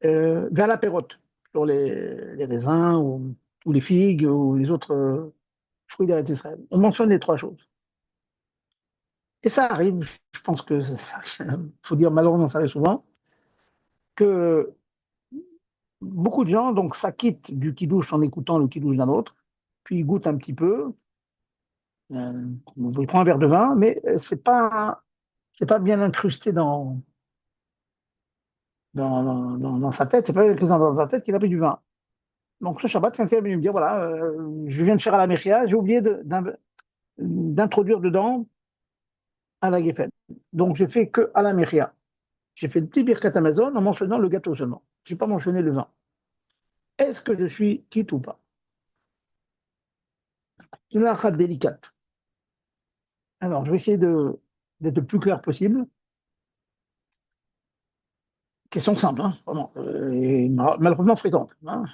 vers la pérote, sur les raisins ou les figues ou les autres fruits d'Eretz Israël. On mentionne les trois choses. Et ça arrive, je pense que, faut dire malheureusement, ça arrive souvent, que beaucoup de gens donc s'acquittent du kidouche en écoutant le kidouche d'un autre, puis ils goûtent un petit peu, ils prennent un verre de vin, mais c'est pas bien incrusté dans sa tête, c'est pas bien incrusté dans sa tête qu'il a pris du vin. Donc ce Shabbat, quelqu'un vient me dire, voilà, je viens de faire à la Mechia, j'ai oublié d'introduire dedans à la Geffen. Donc je fais que à la Mechia. J'ai fait le petit Birkat Amazon en mentionnant le gâteau seulement. Je n'ai pas mentionné le vin. Est-ce que je suis quitte ou pas? Une halakha délicate. Alors, je vais essayer d'être le plus clair possible. Question simple, hein, vraiment, et malheureusement fréquente. Hein.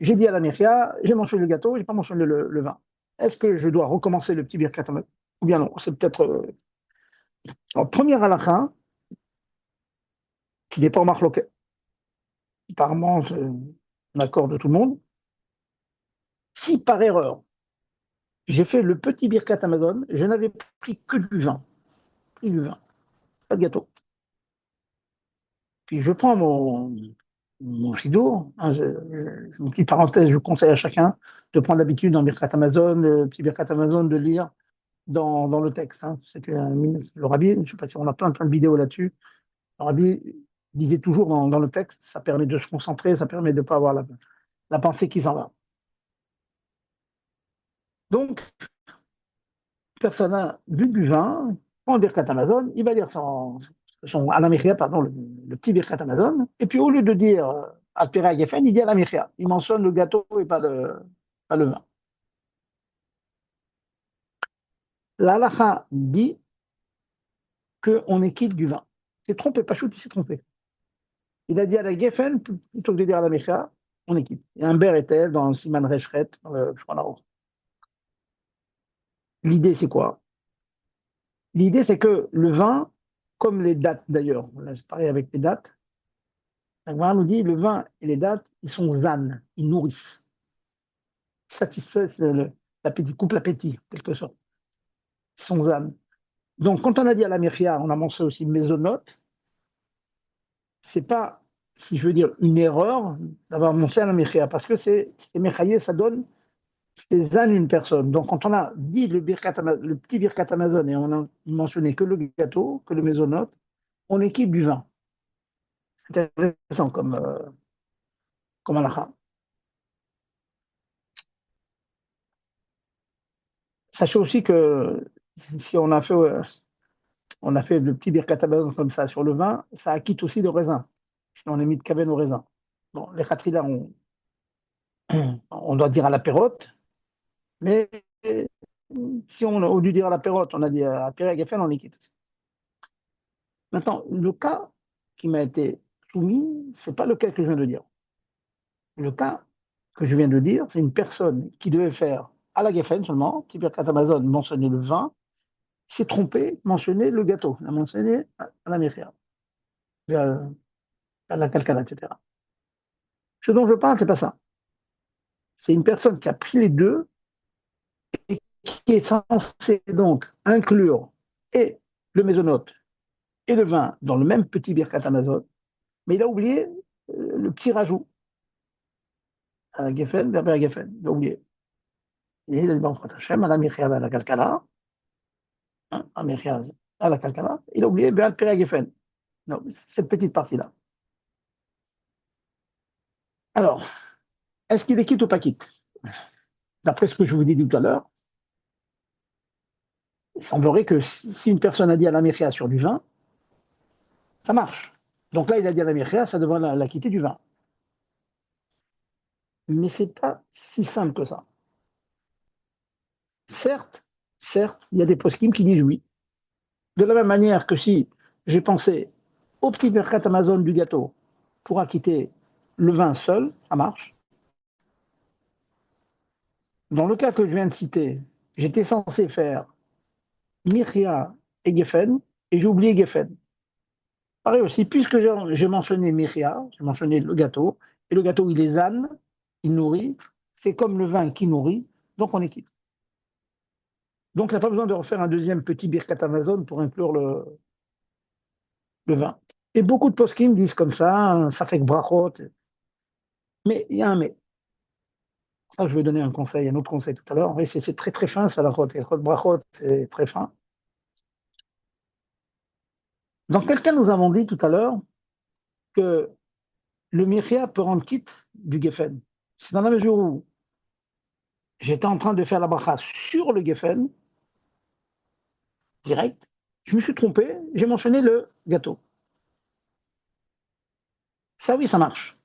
J'ai dit à la Mechia, j'ai mentionné le gâteau, j'ai pas mentionné le vin. Est-ce que je dois recommencer le petit Birkat Amazon? Ou bien non? C'est peut-être. Alors, première halakha, qui n'est pas en marloquet. Apparemment, c'est un accord de tout le monde. Si par erreur, j'ai fait le petit Birkat Amazon, je n'avais pris que du vin. Pris du vin, pas de gâteau. Puis je prends mon Shidour, hein, une petite parenthèse, je conseille à chacun de prendre l'habitude dans Birkat Amazon, le petit Birkat Amazon, de lire dans le texte. Hein. C'est que le rabbi, je ne sais pas si on a plein de vidéos là-dessus, le rabbi disait toujours dans le texte, ça permet de se concentrer, ça permet de ne pas avoir la pensée qui s'en va. Donc, personne n'a bu du vin, prend Birkat Amazon, il va lire son Alamechia, pardon, le petit Birkat Amazon, et puis au lieu de dire Al-Pera Geffen, il dit Alamechia. Il mentionne le gâteau et pas le vin. La halakha dit qu'on est quitte du vin. C'est trompé, Pachout, il s'est trompé. Il a dit à la Geffen, plutôt que de dire Alamechia, on est quitte. Il y a un ber etel dans le Siman Reshret, dans le Shulchan. L'idée, c'est quoi? L'idée, c'est que le vin, comme les dates d'ailleurs, c'est pareil avec les dates, la Gemara nous dit le vin et les dates, ils sont zan, ils nourrissent, satisfaisent l'appétit, coupe l'appétit, en quelque sorte. Ils sont zan. Donc, quand on a dit à la Mechia, on a mentionné aussi mésonote, c'est pas, si je veux dire, une erreur d'avoir mentionné à la Mechia, parce que c'est Mechaye, ça donne, c'est zan une personne. Donc, quand on a dit le petit Birkat Amazon et on a mentionné que le gâteau, que le mésonote, on est quitte du vin. C'est intéressant comme halakha. Sachez aussi que si on a fait le petit birkat Amazon comme ça sur le vin, ça acquitte aussi le raisin. Sinon, on est mis de caben au raisin. Bon, les khatrila, on doit dire à la pérote, mais si on au lieu de dire à la pérote, on a dit à Pere Geffen, on les quitte aussi. Maintenant, le cas qui m'a été soumis, c'est pas le cas que je viens de dire. Le cas que je viens de dire, c'est une personne qui devait faire à la Geffen seulement, petit birkat Amazon, mentionner le vin, s'est trompé, mentionner le gâteau, l'a mentionné à la Mechia, à la Kalkala, etc. Ce dont je parle, c'est pas ça. C'est une personne qui a pris les deux et qui est censée donc inclure et le mésonote et le vin dans le même petit birkat Amazon, mais il a oublié le petit rajout à la Geffen, Berber Geffen, il a oublié. Et il a dit, Hashem, à la Mechia, à la Kalkala, à Mechia, à la Kalkala, il a oublié Berber Geffen. Non, cette petite partie-là. Alors, est-ce qu'il est quitte ou pas quitte? D'après ce que je vous ai dit tout à l'heure, il semblerait que si une personne a dit à la Mechia sur du vin, ça marche. Donc là, il a dit à la Mechia, ça devrait la quitter du vin. Mais ce n'est pas si simple que ça. Certes, il y a des poskim qui disent oui. De la même manière que si j'ai pensé au petit Birkat Amazon du gâteau pour acquitter le vin seul, ça marche. Dans le cas que je viens de citer, j'étais censé faire Miria et Geffen, et j'ai oublié Geffen. Pareil aussi, puisque j'ai mentionné Miria, j'ai mentionné le gâteau, et le gâteau, il est âne, il nourrit, c'est comme le vin qui nourrit, donc on est quitte. Donc il n'y a pas besoin de refaire un deuxième petit Birkat Amazon pour inclure le vin. Et beaucoup de poskim disent comme ça fait que brachot. Mais il y a un mais. Ça, je vais donner un conseil, un autre conseil tout à l'heure. Et c'est très très fin, ça, la chot. Et le chot brachot, c'est très fin. Dans quelqu'un, nous avons dit tout à l'heure que le miria peut rendre quitte du geffen. C'est dans la mesure où j'étais en train de faire la bracha sur le geffen, direct. Je me suis trompé, j'ai mentionné le gâteau. Ça, oui, ça marche.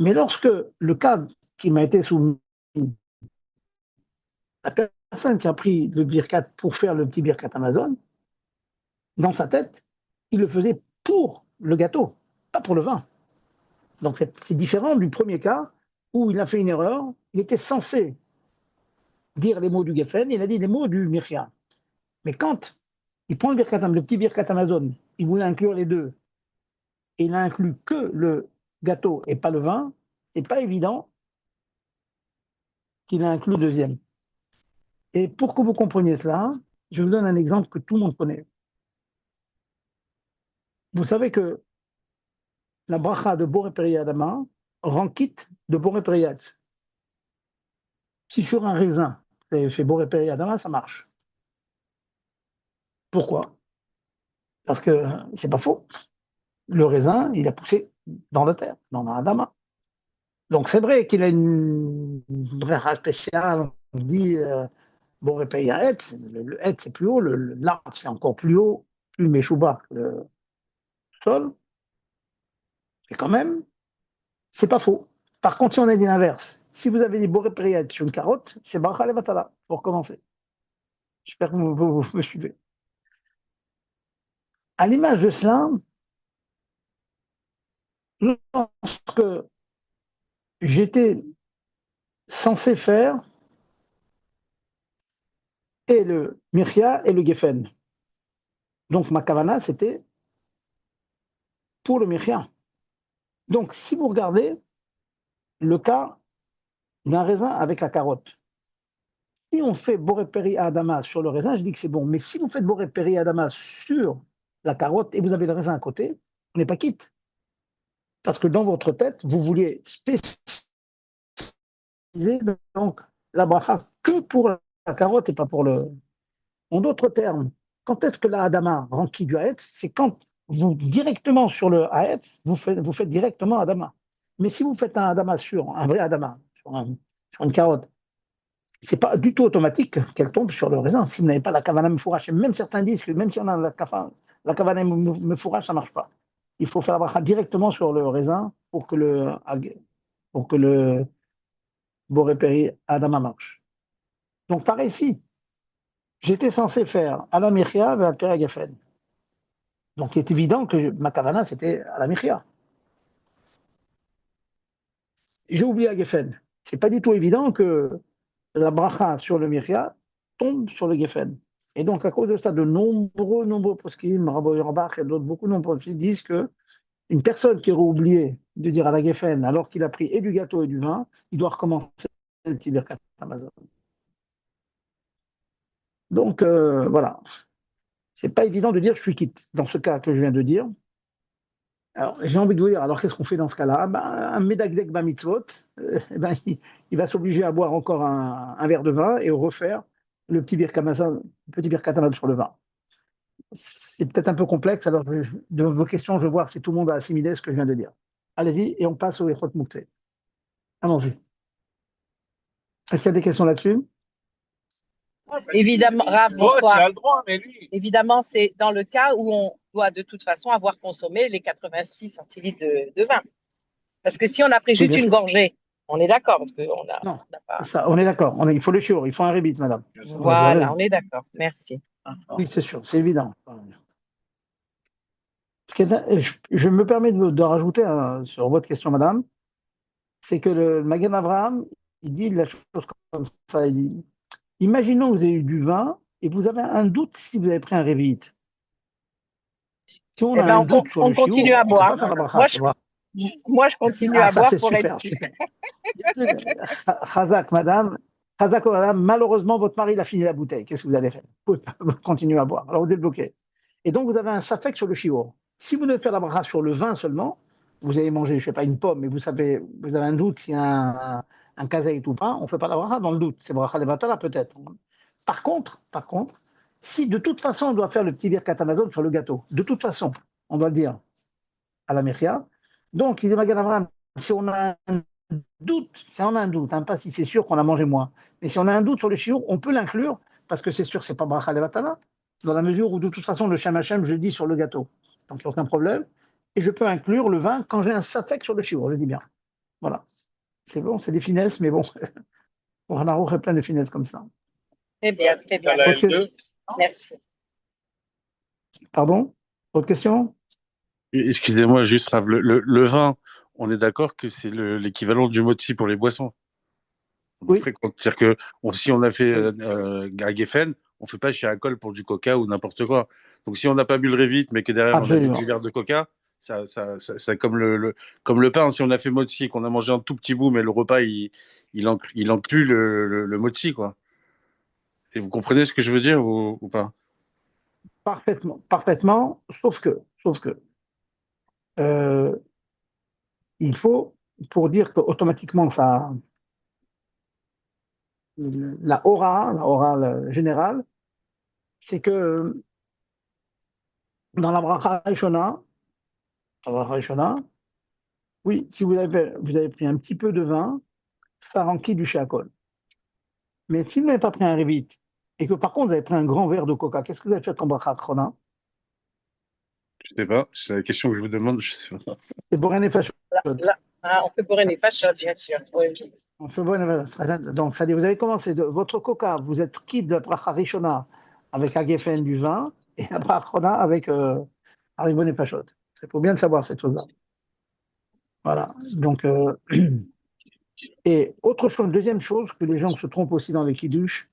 Mais lorsque le cas qui m'a été soumis, la personne qui a pris le birkat pour faire le petit birkat Amazon, dans sa tête, il le faisait pour le gâteau, pas pour le vin. Donc c'est différent du premier cas où il a fait une erreur. Il était censé dire les mots du Geffen, il a dit les mots du Mircha. Mais quand il prend le petit birkat Amazon, il voulait inclure les deux, et il n'a inclus que le gâteau et pas le vin, c'est pas évident qu'il a inclus le deuxième. Et pour que vous compreniez cela, je vous donne un exemple que tout le monde connaît. Vous savez que la bracha de Boré Peri Adama rend quitte de Boré Peri Yatz. Si sur un raisin, c'est fait Boré Peri Adama, ça marche. Pourquoi? Parce que c'est pas faux. Le raisin, il a poussé dans la terre, dans l'Adama. Donc c'est vrai qu'il a une bracha spéciale. On dit Boré Peri Yatz, le Het c'est plus haut, l'arbre c'est encore plus haut, plus méchouba que le sol. Et quand même, c'est pas faux. Par contre, si on a dit l'inverse, si vous avez dit Boré Peri Yatz sur une carotte, c'est bracha levatala, pour commencer. J'espère que vous me suivez. À l'image de cela, je pense que j'étais censé faire et le Mircha et le Geffen. Donc ma kavana, c'était pour le Mircha. Donc si vous regardez le cas d'un raisin avec la carotte, si on fait Boré Peri Adama sur le raisin, je dis que c'est bon. Mais si vous faites Boré Peri Adama sur la carotte et vous avez le raisin à côté, on n'est pas quitte. Parce que dans votre tête, vous vouliez spécialiser donc la bracha que pour la carotte et pas pour le. En d'autres termes, quand est-ce que la Adama rend qui du Haetz? C'est quand vous, directement sur le Haetz, vous faites directement Adama. Mais si vous faites un Adama sur un vrai Adama, sur une carotte, c'est pas du tout automatique qu'elle tombe sur le raisin. Si vous n'avez pas la Kavana Mefourash, et même certains disent que même si on a la Kavana Mefourash, ça ne marche pas. Il faut faire la bracha directement sur le raisin pour que le Boré Adama marche. Donc par ici, j'étais censé faire à la Michia et à la Geffen. Donc il est évident que ma kavana, c'était à la Michia. J'ai oublié à Geffen. C'est pas du tout évident que la bracha sur le Michia tombe sur le Geffen. Et donc à cause de ça, de nombreux poskim, Rabbi Rambach et d'autres, beaucoup de nombreux poskim disent que une personne qui aurait oublié de dire à la Geffen, alors qu'il a pris et du gâteau et du vin, il doit recommencer le petit Birkat Amazon. Donc voilà. C'est pas évident de dire je suis quitte dans ce cas que je viens de dire. Alors, j'ai envie de vous dire, alors qu'est-ce qu'on fait dans ce cas-là? Ben, un Medagdek Bamitzvot, ben, il va s'obliger à boire encore un verre de vin et refaire le petit birkat Amazon sur le vin. C'est peut-être un peu complexe, alors de vos questions, je vais voir si tout le monde a assimilé ce que je viens de dire. Allez-y, et on passe au Echot Mouktsé. Allons-y. Est-ce qu'il y a des questions là-dessus? Évidemment, Rav, Oh, tu bonsoir. as le droit, mais lui. Évidemment, c'est dans le cas où on doit de toute façon avoir consommé les 86 centilitres de vin. Parce que si on a pris Oui, juste bien une sûr. gorgée, on est d'accord, parce qu'on Non, n'a pas. ça, on est d'accord. Il faut le chiot, il faut un rébit, madame. Voilà, on est d'accord. Merci. Oui, c'est sûr, c'est évident. Je me permets de rajouter sur votre question, madame, c'est que le Magen Avraham, Il dit la chose comme ça. Il dit, imaginons que vous avez eu du vin et vous avez un doute si vous avez pris un révite. Si on Eh a ben, un doute sur on le continue chiour, à on ne peut boire. pas faire la bracha. Moi, C'est vrai. moi, je continue Ah, à ça boire c'est pour être super, sûr. super. Khazak, madame. Khazak, madame, malheureusement, votre mari il a fini la bouteille. Qu'est-ce que vous allez faire? Vous pouvez pas continuer à boire. Alors vous débloquez. Et donc vous avez un safek sur le chiour. Si vous devez faire la bracha sur le vin seulement, vous avez mangé, je sais pas, une pomme, mais vous savez, vous avez un doute s'il y a un kazaït ou pas, on ne fait pas la bracha dans le doute. C'est bracha levatala peut-être. Par contre, si de toute façon on doit faire le petit birkat Amazon sur le gâteau, de toute façon, on doit le dire à la Mechia. Donc, il dit Magan Avraham, si on a un doute, si on a un doute, hein, pas si c'est sûr qu'on a mangé moins, mais si on a un doute sur le chiour, on peut l'inclure, parce que c'est sûr que c'est pas bracha levatala, dans la mesure où de toute façon le Shem Hashem, je le dis sur le gâteau. Donc, il n'y a aucun problème. Et je peux inclure le vin quand j'ai un safek sur le chiour, je dis bien. Voilà. C'est bon, c'est des finesses, mais bon, on a plein de finesses comme ça. Très bien, très bien. Merci. Pardon? Autre question? Excusez-moi, juste, Rav, le vin, on est d'accord que c'est l'équivalent du motzi pour les boissons. Oui. C'est-à-dire que si on a fait Oui. à Geffen, on ne fait pas chez Alcool pour du coca ou n'importe quoi. Donc si on n'a pas bu le Revit, mais que derrière on a bu Absolument. 10 verres de coca, ça comme comme le pain, si on a fait mozzi et qu'on a mangé un tout petit bout, mais le repas, il inclut le mozzi, quoi. Et vous comprenez ce que je veux dire ou pas? Parfaitement, parfaitement, sauf que, euh, il faut, pour dire qu'automatiquement, ça, la aura générale, c'est que dans la bracha Rishona, oui, si vous avez pris un petit peu de vin, ça remplit du chéakol. Mais si vous n'avez pas pris un révit, et que par contre vous avez pris un grand verre de coca, qu'est-ce que vous avez fait comme bracha Rishona? Je sais pas, c'est la question que je vous demande, je sais pas. C'est Boré Nefashot. On peut boire une fâche, bien sûr. Oui. On fait donc, c'est-à-dire, vous avez commencé votre coca, vous êtes quitte de la bracha Rishona avec Agefen du vin, et la bracha Rishona avec Haribon et Pachot. Il faut bien le savoir, cette chose-là. Voilà. Donc, et autre chose, deuxième chose, que les gens se trompent aussi dans les kiddush,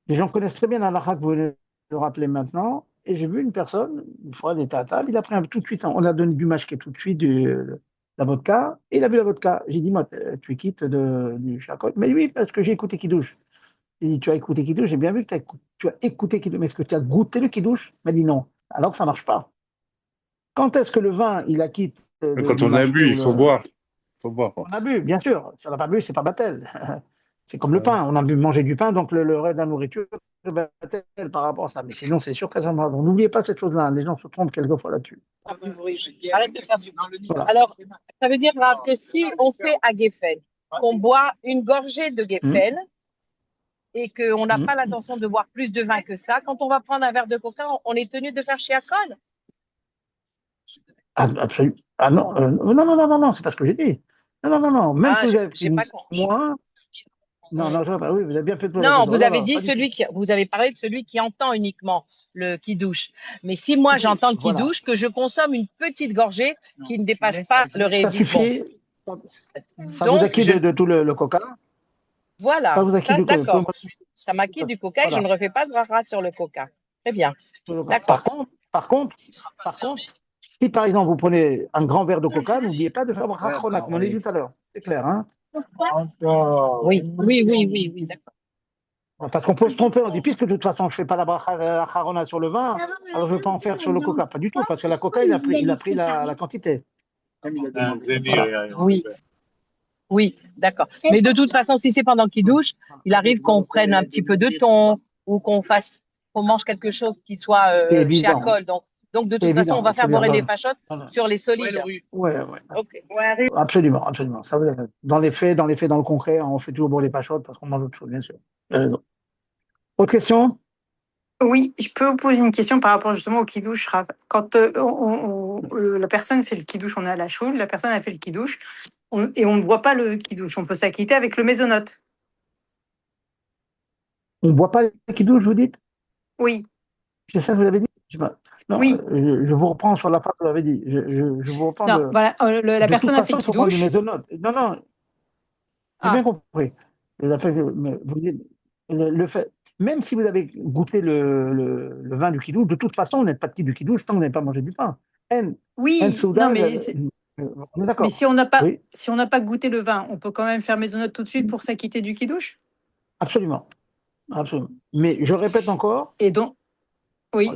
les gens connaissent très bien la halakha que vous venez de le rappeler maintenant, et j'ai vu une personne, une fois, il était à table, il a pris tout de suite, on a donné du mashké tout de suite, la vodka, et il a bu la vodka. J'ai dit, moi, tu es quitte du shakot. Mais oui, parce que j'ai écouté Kiddush. J'ai dit, tu as écouté Kiddush, j'ai bien vu que tu as écouté Kiddush, mais est-ce que tu as goûté le Kiddush? Il m'a dit non. Alors ça marche pas. Quand est-ce que le vin, il a quitté Quand du on a mashké bu, ou il faut boire. Il faut boire, quoi. on a bu, bien sûr. Si on n'a pas bu, c'est pas battel. C'est comme le pain. On a bu manger du pain, donc le reste de la nourriture, c'est battel par rapport à ça. Mais sinon, c'est sûr, très important. Donc n'oubliez pas cette chose-là. Les gens se trompent quelquefois là-dessus. Arrête de faire du bruit. Voilà. Alors, ça veut dire Rav, que si on fait à Geffen, qu'on boit une gorgée de Geffen et qu'on n'a pas l'intention de boire plus de vin que ça, quand on va prendre un verre de coca, on est tenu de faire shiakol? Absolument. Ah non, non, c'est pas ce que j'ai dit. Non. Même si vous avez J'ai pris pas compris. moins. Non, oui, vous avez bien fait de poser la Non, question. vous avez Non, dit pas du tout. vous avez parlé de celui qui entend uniquement le kidouche. Mais si moi j'entends le Voilà. kidouche, que je consomme une petite gorgée qui ne dépasse pas le Ça réduit. suffit. Ça vous Donc, acquitte de tout le coca. voilà, Ça vous acquitte du coca. d'accord. Ça m'acquitte du coca et je ne refais pas de bracha sur le coca. Très bien. D'accord. Par contre, si par exemple vous prenez un grand verre de coca, n'oubliez pas de faire bracha chrona, comme on l'a dit tout à l'heure. C'est clair, hein? Oui, d'accord. Parce qu'on peut se tromper, on dit, puisque de toute façon je ne fais pas la charona sur le vin, alors je ne vais pas en faire sur le coca. Pas du tout, parce que la coca, il a pris la quantité. Voilà. Oui, d'accord. Mais de toute façon, si c'est pendant qu'il douche, il arrive qu'on prenne un petit peu de thon ou qu'on mange quelque chose qui soit chez Alcool. Donc de toute façon, on va faire boire les fachottes sur les solides. Ouais. Ok. Absolument. Ça, dans les faits, dans le concret, on fait toujours boire les pachottes parce qu'on mange autre chose, bien sûr. Vous avez raison. Autre question? Oui, je peux vous poser une question par rapport justement au kidouche, Rav. Quand la personne fait le kidouche, on est à la choule, la personne a fait le kidouche, et on ne boit pas le kidouche, on peut s'acquitter avec le mésonote. On ne boit pas les kidouches, vous dites? Oui, C'est ça que vous avez dit? Je sais pas. Non, oui. je vous reprends sur la phrase que vous avez dit. Je vous reprends Non, voilà, la de personne toute a fait façon, le il faut prendre du kidouche. mésonote. Non. J'ai bien Ah, compris. Mais vous dites, le fait, même si vous avez goûté le vin du kidouche, de toute façon, vous n'êtes pas petit du kidouche tant que vous n'avez pas mangé du pain. En, en oui, non, Souda, on est mais d'accord. Oui, si on n'a pas goûté le vin, on peut quand même faire maisonnette tout de suite pour s'acquitter du kidouche. absolument, absolument. Mais je répète encore, Et donc, oui,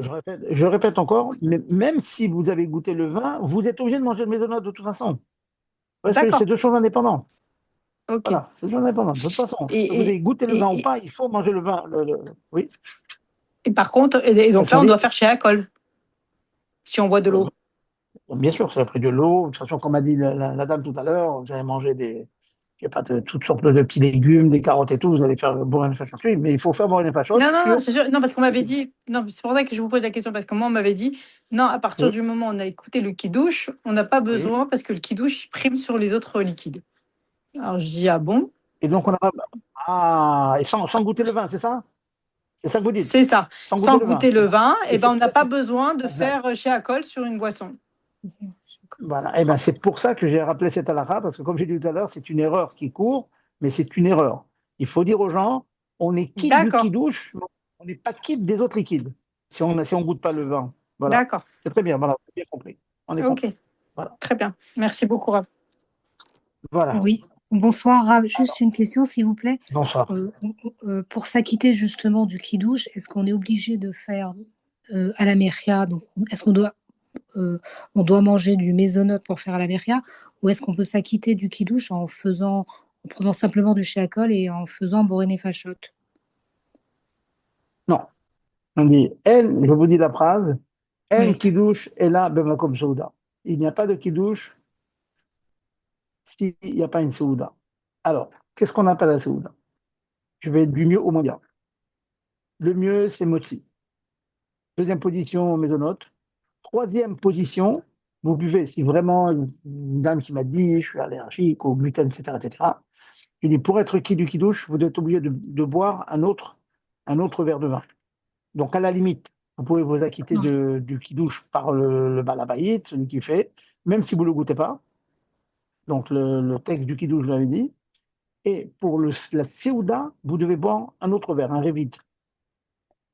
je répète encore, mais même si vous avez goûté le vin, vous êtes obligé de manger le maisonneuve de toute façon. Parce que c'est d'accord, deux choses indépendantes. ok. Voilà, c'est deux choses indépendantes. De toute façon, que vous Et, ayez goûté le vin et, ou et, pas, il faut manger le vin. Oui, et par contre, et donc qu'est-ce là, qu'on on dit? doit faire chez Acol si on boit de l'eau. Bien sûr, c'est après de l'eau. De toute façon, comme a dit la dame tout à l'heure, vous allez manger je sais pas, toutes sortes de petits légumes, des carottes et tout. Vous allez faire boire une fachotte. Oui, mais il faut faire boire une fachotte Non, non, non, sur c'est sûr. Non, parce qu'on le m'avait kidouche. dit. Non, c'est pour ça que je vous pose la question, parce que moi, on m'avait dit, non, à partir Oui, du moment où on a écouté le kidouche, on n'a pas oui. besoin parce que le kidouche il prime sur les autres liquides. Alors je dis, ah bon? Et donc, on a pas. Ah, et sans goûter le vin, c'est ça? C'est ça que vous dites? C'est ça. Sans goûter Sans le vin. goûter le vin, Et eh ben, c'est on n'a pour pas besoin de exact. faire chez Acol sur une boisson. Voilà. Et ben, c'est pour ça que j'ai rappelé cette halakha, parce que comme j'ai dit tout à l'heure, c'est une erreur qui court, mais c'est une erreur. Il faut dire aux gens, on est quitte du D'accord, kidouche, mais on n'est pas quitte des autres liquides, si on goûte pas le vin. Voilà. d'accord. C'est très bien, voilà, on a bien compris. On est Ok, compris. Voilà. très bien. Merci beaucoup, Raph. Voilà. Oui, bonsoir, Rav. Juste une question, s'il vous plaît. Bonsoir. Pour s'acquitter justement du kidouche, est-ce qu'on est obligé de faire à la meria? Donc, est-ce on doit manger du mésonote pour faire à la meria, ou est-ce qu'on peut s'acquitter du kidouche en prenant simplement du chéacol et en faisant boréné fachot? Non. On dit, je vous dis la phrase, en Oui, kidouche est là, comme souda. Il n'y a pas de kidouche s'il n'y a pas une souda. Alors, qu'est-ce qu'on appelle la souda? Je vais du mieux au moins bien. Le mieux, c'est motzi. Deuxième position, mésonote. Troisième position, vous buvez, si vraiment une dame qui m'a dit je suis allergique au gluten, etc., etc., je dis pour être qui du kidouche, vous êtes obligé de boire un autre verre de vin. Donc à la limite, vous pouvez vous acquitter d'accord. du kidouche par le balabaït, celui qui fait, même si vous ne le goûtez pas. Donc le texte du kidouche, je l'avais dit. Et pour la seouda, vous devez boire un autre verre, un révite.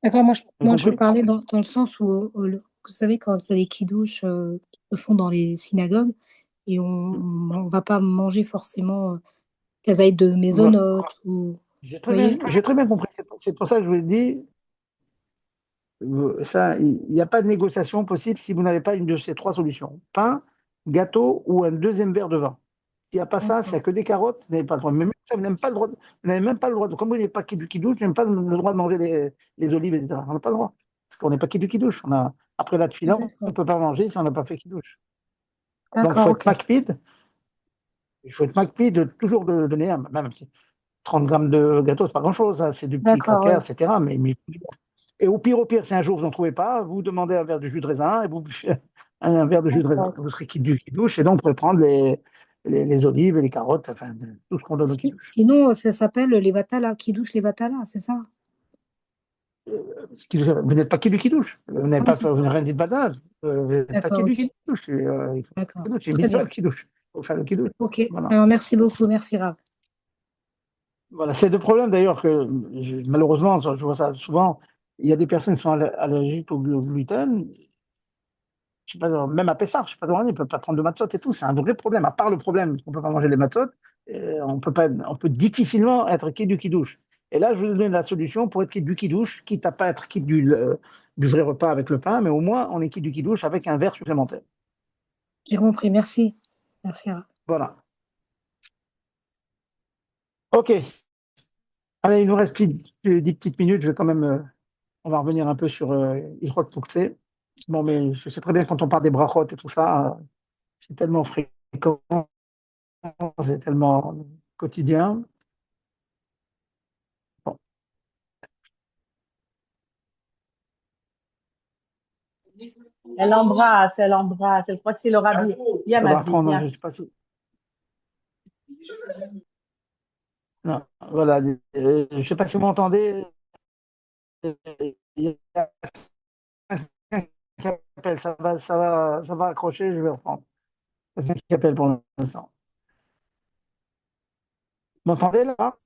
D'accord, Vous avez moi je compris? parlais dans le sens où, vous savez, quand il y a des kidouches qui se font dans les synagogues, et on va pas manger forcément kazaï de Voilà. mésonote, ou, vous Bien, voyez? j'ai très bien compris. C'est pour ça que je vous ai dit, ça, il n'y a pas de négociation possible si vous n'avez pas une de ces trois solutions. Pain, gâteau ou un deuxième verre de vin. S'il n'y a pas ça, s'il n'y D'accord, a que des carottes, vous n'avez pas le droit. Mais même ça, vous n'avez même pas le droit. Vous n'avez même pas le droit. Comme vous n'avez pas qui douche, vous n'avez même pas le droit de manger les olives, etc. On n'a pas le droit. Parce qu'on n'est pas qui douche. Après la tefila, on ne d'accord, peut pas manger si on n'a pas fait qui douche. Donc il d'accord, faut être ok. macpide. Il faut être macpide toujours de donner, même si 30 grammes de gâteau, c'est pas grand-chose. Hein, c'est du petit D'accord, cracker, oui. etc. Mais et au pire, si un jour vous n'en trouvez pas, vous demandez un verre de jus de raisin et vous buvez un verre de jus de raisin. D'accord. Vous serez quitte du kidouche et donc vous pouvez prendre les olives et les carottes, enfin tout ce qu'on donne au kidouche. Sinon, ça s'appelle les vatala, kidouche les vatala, c'est ça? Vous n'êtes pas quitte du kidouche. Vous n'avez Oui, pas c'est fait, vous ça. n'avez rien dit de banal. Vous n'êtes pas D'accord, quitte du ok. kidouche. D'accord. C'est une Très mitzvah bien. le kidouche. Il faut faire le kidouche. Ok. Voilà. Alors, merci beaucoup. Merci, Rav. Voilà. C'est le problème d'ailleurs que malheureusement, je vois ça souvent. Il y a des personnes qui sont allergiques au gluten. Je sais pas, même à Pessar, je sais pas, ils ne peuvent pas prendre de matzot et tout. C'est un vrai problème. À part le problème qu'on ne peut pas manger les matzot, on peut difficilement être quitte du kidouche. Et là, je vous donne la solution pour être quitte du kidouche, quitte à pas être quitte du vrai repas avec le pain, mais au moins on est quitte du kidouche avec un verre supplémentaire. J'ai compris. Merci. Merci, Rav. Voilà. OK. Allez, il nous reste plus de 10 petites minutes. Je vais quand même, on va revenir un peu sur Ilhot Pouktsé. Bon, mais je sais très bien quand on parle des brachot et tout ça, c'est tellement fréquent, c'est tellement quotidien. Bon, Elle l'embrasse, elle l'embrasse. Elle croit que c'est le rabbi. Viens, ça ma va fille, reprendre, je viens. ne sais pas si. Non, voilà, je ne sais pas si vous m'entendez. Il y a quelqu'un qui appelle, ça va accrocher, je vais reprendre. Quelqu'un qui appelle pour l'instant. m'entendez là?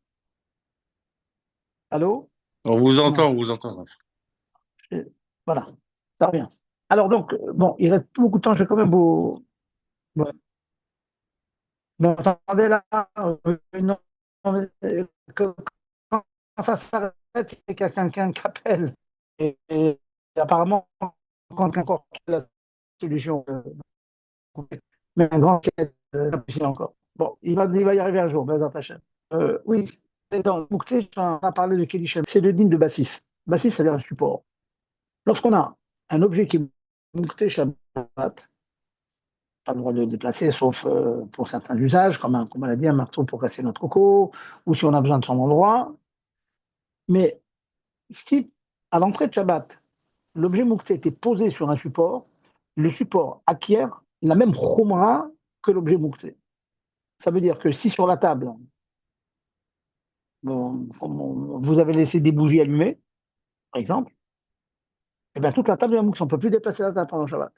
Allô? On vous entend, Non. on vous entend. Je- Voilà, ça revient. Alors donc, bon, il reste plus beaucoup de temps, je vais quand même vous... Ouais. Vous m'entendez là? Non, mais, que- quand ça s'arrête, c'est qu'il y a quelqu'un qui appelle. Et apparemment, quand quelqu'un trouve la solution, mais un grand difficile encore. Bon, il va y arriver un jour, Bezat Hashem. Oui, et dans le Mouktsé, on a parlé de Kedishem. C'est le digne de Bassis. Bassis, c'est-à-dire un support. Lorsqu'on a un objet qui est Mouktsé Shabbat, pas le droit de le déplacer, sauf pour certains usages, comme on l'a dit, un marteau pour casser notre coco, ou si on a besoin de son endroit. Mais si, à l'entrée de Shabbat, l'objet Mouktsé était posé sur un support, le support acquiert la même chumra que l'objet Mouktsé. Ça veut dire que si sur la table, vous avez laissé des bougies allumées, par exemple, eh bien toute la table est mousse, on ne peut plus déplacer la table pendant Shabbat.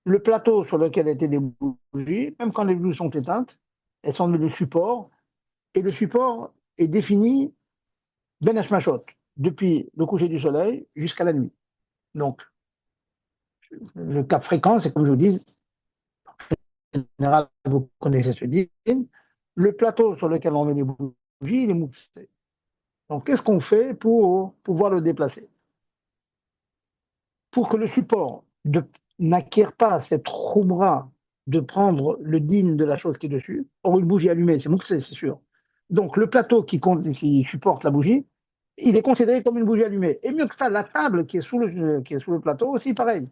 Le plateau sur lequel étaient des bougies, même quand les bougies sont éteintes, elles sont le support, et le support est défini ben hashmashot, depuis le coucher du soleil jusqu'à la nuit. Donc, le cas fréquent, c'est comme je vous dis, en général, vous connaissez ce dit, le plateau sur lequel on met les bougies, il est moussé. Donc, qu'est-ce qu'on fait pour pouvoir le déplacer? Pour que le support n'acquiert pas cette khumra de prendre le digne de la chose qui est dessus. Or, une bougie allumée, c'est mouxé, c'est sûr. Donc, le plateau qui supporte la bougie, il est considéré comme une bougie allumée. Et mieux que ça, la table qui est sous le plateau aussi, pareil.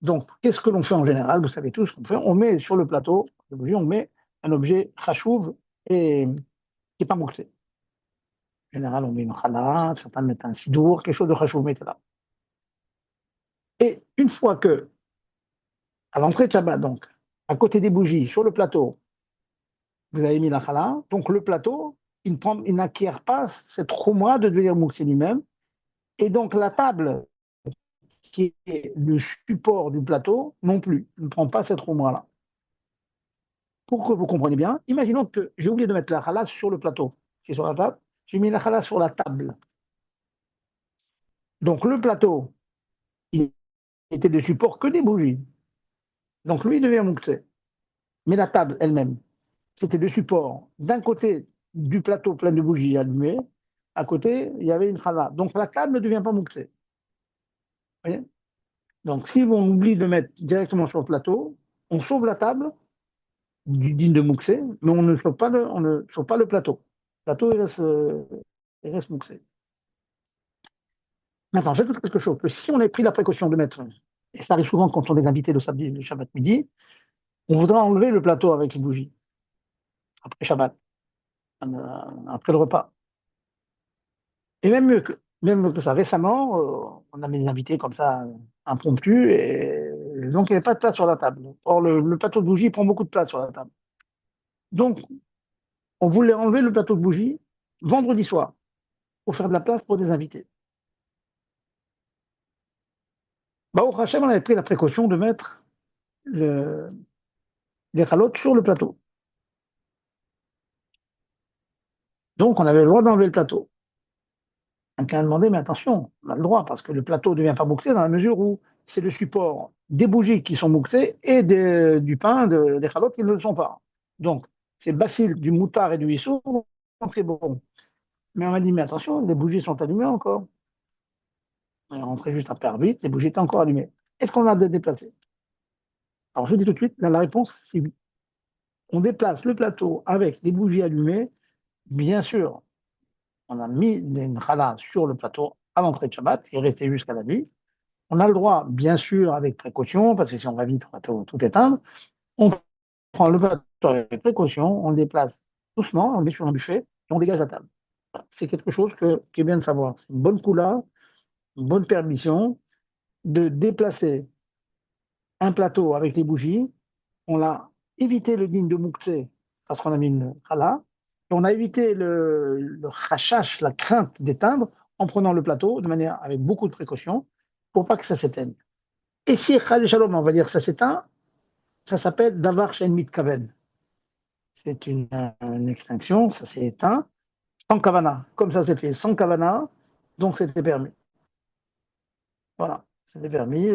Donc, qu'est-ce que l'on fait en général? Vous savez tous ce qu'on fait. On met sur le plateau de bougie, on met un objet chachouv et qui n'est pas mouxé. En général, on met une chala, certains mettent un sidour, quelque chose de chachouv, mettez là. Et une fois que à l'entrée de Shabbat, donc, à côté des bougies, sur le plateau, vous avez mis la challah. Donc, le plateau, il n'acquiert pas cette choumra de devenir mouxé lui-même. Et donc, la table, qui est le support du plateau, non plus, ne prend pas cette choumra-là. Pour que vous compreniez bien, imaginons que j'ai oublié de mettre la challah sur le plateau, qui est sur la table. J'ai mis la challah sur la table. Donc, le plateau, il était de support que des bougies. Donc, lui, il devient mouxé. Mais la table elle-même, c'était le support d'un côté du plateau plein de bougies allumées, à côté, il y avait une chala. Donc la table ne devient pas mouxée. Donc si on oublie de mettre directement sur le plateau, on sauve la table du digne de mouxé, mais on ne sauve pas le plateau. Le plateau, il reste mouxé. Maintenant, j'ajoute quelque chose, que si on avait pris la précaution de mettre, et ça arrive souvent quand on est invité le samedi, le Shabbat midi, on voudra enlever le plateau avec les bougies, après Shabbat, après le repas. Et même mieux que ça, récemment, on avait des invités comme ça, impromptus, et donc il n'y avait pas de place sur la table. Or, le plateau de bougies prend beaucoup de place sur la table. Donc, on voulait enlever le plateau de bougies vendredi soir, pour faire de la place pour des invités. Bah, au Hachem, on avait pris la précaution de mettre les chalotes sur le plateau. Donc, on avait le droit d'enlever le plateau. Quelqu'un a demandé, mais attention, on a le droit, parce que le plateau ne devient pas mouxé dans la mesure où c'est le support des bougies qui sont mouxées et du pain, des chalotes qui ne le sont pas. Donc, c'est le bacille du moutard et du issou, donc c'est bon. Mais on m'a dit, mais attention, les bougies sont allumées encore. On est rentré juste après vite, les bougies étaient encore allumées. Est-ce qu'on a déplacé? Alors, je vous dis tout de suite, la réponse, c'est oui. On déplace le plateau avec les bougies allumées, bien sûr. On a mis une challah sur le plateau à l'entrée de Shabbat, qui est resté jusqu'à la nuit. On a le droit, bien sûr, avec précaution, parce que si on va vite, on va tout éteindre. On prend le plateau avec précaution, on le déplace doucement, on le met sur un buffet et on dégage la table. C'est quelque chose qui est bien de savoir. C'est une bonne coula, une bonne permission de déplacer un plateau avec les bougies. On a évité le digne de Mouktsé parce qu'on a mis une chala. Et on a évité le rachash, la crainte d'éteindre en prenant le plateau de manière avec beaucoup de précaution pour pas que ça s'éteigne. Et si Chal Shalom, on va dire ça s'éteint, ça s'appelle Davar Shen Mitkaven. C'est une extinction, ça s'est éteint, sans kavana. Comme ça s'est fait sans kavana, donc c'était permis. Voilà, c'était permis,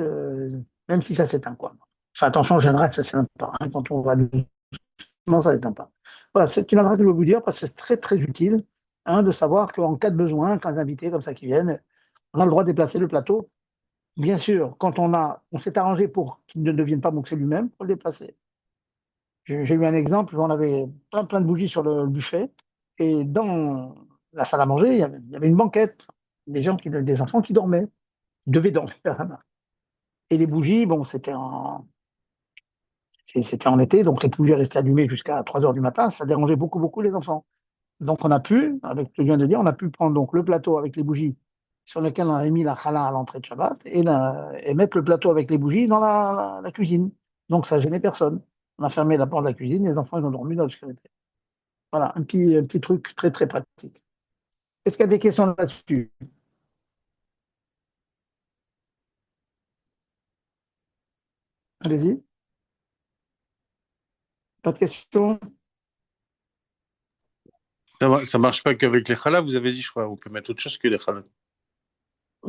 même si ça s'éteint, quoi. Enfin, attention, en général, ça s'éteint pas. Hein, quand on va doucement, ça s'éteint pas. Voilà, c'est une adresse que je veux vous dire parce que c'est très, très utile de savoir qu'en cas de besoin, quand les invités comme ça qui viennent, on a le droit de déplacer le plateau. Bien sûr, quand on s'est arrangé pour qu'il ne devienne pas moxé lui-même, pour le déplacer. J'ai eu un exemple, on avait plein de bougies sur le buffet, et dans la salle à manger, il y avait une banquette, des enfants qui dormaient, ils devaient dormir. Et les bougies, bon, c'était en été, donc les bougies restaient allumées jusqu'à 3 heures du matin, ça dérangeait beaucoup les enfants. Donc on a pu, avec ce que je viens de dire, on a pu prendre donc le plateau avec les bougies sur lequel on avait mis la challah à l'entrée de Shabbat et mettre le plateau avec les bougies dans la cuisine. Donc ça gênait personne. On a fermé la porte de la cuisine, les enfants ils ont dormi dans l'obscurité. Voilà, un petit truc très très pratique. Est-ce qu'il y a des questions là-dessus? Allez-y. Pas de questions? Ça marche pas qu'avec les challah, vous avez dit, je crois. On peut mettre autre chose que les challah.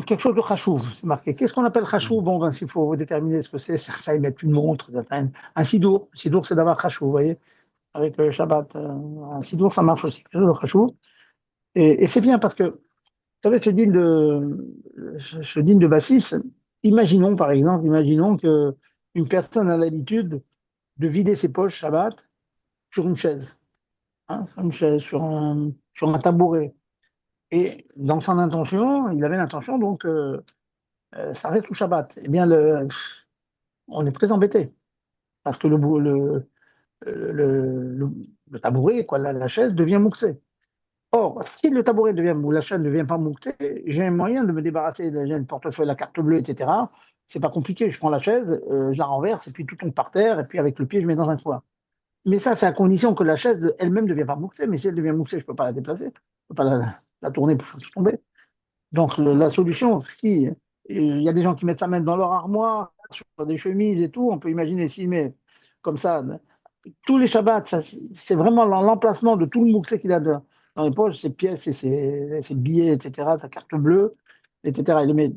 Quelque chose de chachouv, c'est marqué. Qu'est-ce qu'on appelle chachouv? Bon, ben, s'il faut déterminer ce que c'est, ça y mettre une montre, un sidour. Sidour, c'est d'avoir chachouv, vous voyez, avec le Shabbat. Un sidour, ça marche aussi, quelque chose de chachouv. Et c'est bien parce que, vous savez, ce digne de Bassis, imaginons, par exemple, imaginons que une personne a l'habitude de vider ses poches Shabbat sur une chaise, sur une chaise, sur un tabouret. Et dans son intention, il avait l'intention, donc, ça reste au Shabbat. Eh bien, on est très embêté parce que le tabouret, quoi, la chaise devient mouxée. Or, si le tabouret devient, ou la chaise ne devient pas mouxée, j'ai un moyen de me débarrasser, j'ai le portefeuille, la carte bleue, etc. C'est pas compliqué. Je prends la chaise, je la renverse et puis tout tombe par terre et puis avec le pied, je mets dans un coin. Mais ça, c'est à condition que la chaise elle-même ne devient pas mouxée. Mais si elle devient mouxée, je peux pas la déplacer. Je peux pas la tourner pour faire tomber. Donc, la solution, si il y a des gens qui mettent ça même dans leur armoire, sur des chemises et tout, on peut imaginer s'il met comme ça, tous les Shabbats, c'est vraiment l'emplacement de tout le mouxé qu'il a dans les poches, ses pièces, ses billets, etc., sa carte bleue, etc. Il les met.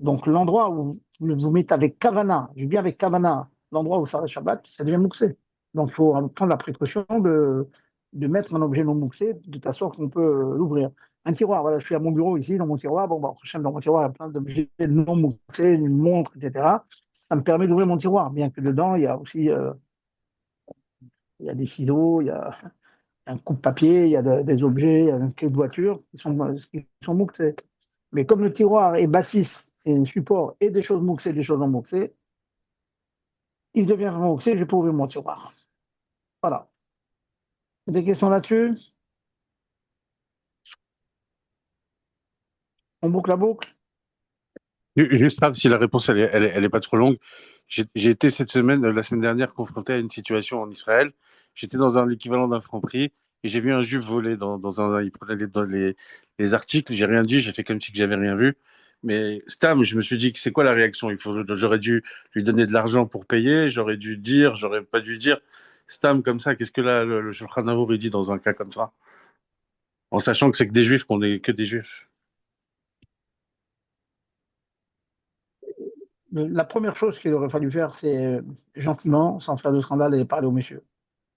Donc, l'endroit où vous mettez avec Kavana, je dis bien avec Kavana, l'endroit où ça reste Shabbat, ça devient mouxé. Donc, il faut prendre la précaution de mettre un objet non mouxé de telle sorte qu'on peut l'ouvrir. Un tiroir, voilà, je suis à mon bureau ici, dans mon tiroir. Bon, bah, dans mon tiroir, il y a plein d'objets non mouxés, une montre, etc. Ça me permet d'ouvrir mon tiroir, bien que dedans, il y a aussi il y a des ciseaux, il y a un coupe-papier, il y a des objets, il y a une clé de voiture qui sont mouxés. Mais comme le tiroir est bassiste et un support et des choses mouxées, des choses non mouxées, il devient vraiment mouxé, je peux ouvrir mon tiroir. Voilà. Des questions là-dessus? On boucle la boucle? Juste, Raph, si la réponse elle est pas trop longue, j'ai été cette semaine, la semaine dernière, confronté à une situation en Israël. J'étais dans l'équivalent d'un Franprix et j'ai vu un juif voler dans un. Il prenait dans les articles. J'ai rien dit, j'ai fait comme si que j'avais rien vu. Mais Stam, je me suis dit que c'est quoi la réaction? J'aurais dû lui donner de l'argent pour payer, j'aurais dû dire, j'aurais pas dû dire. Stam comme ça, qu'est-ce que là le Shulchan Arour, il dit dans un cas comme ça, en sachant que c'est que des juifs, qu'on est que des juifs. La première chose qu'il aurait fallu faire, c'est gentiment, sans faire de scandale, et parler au monsieur.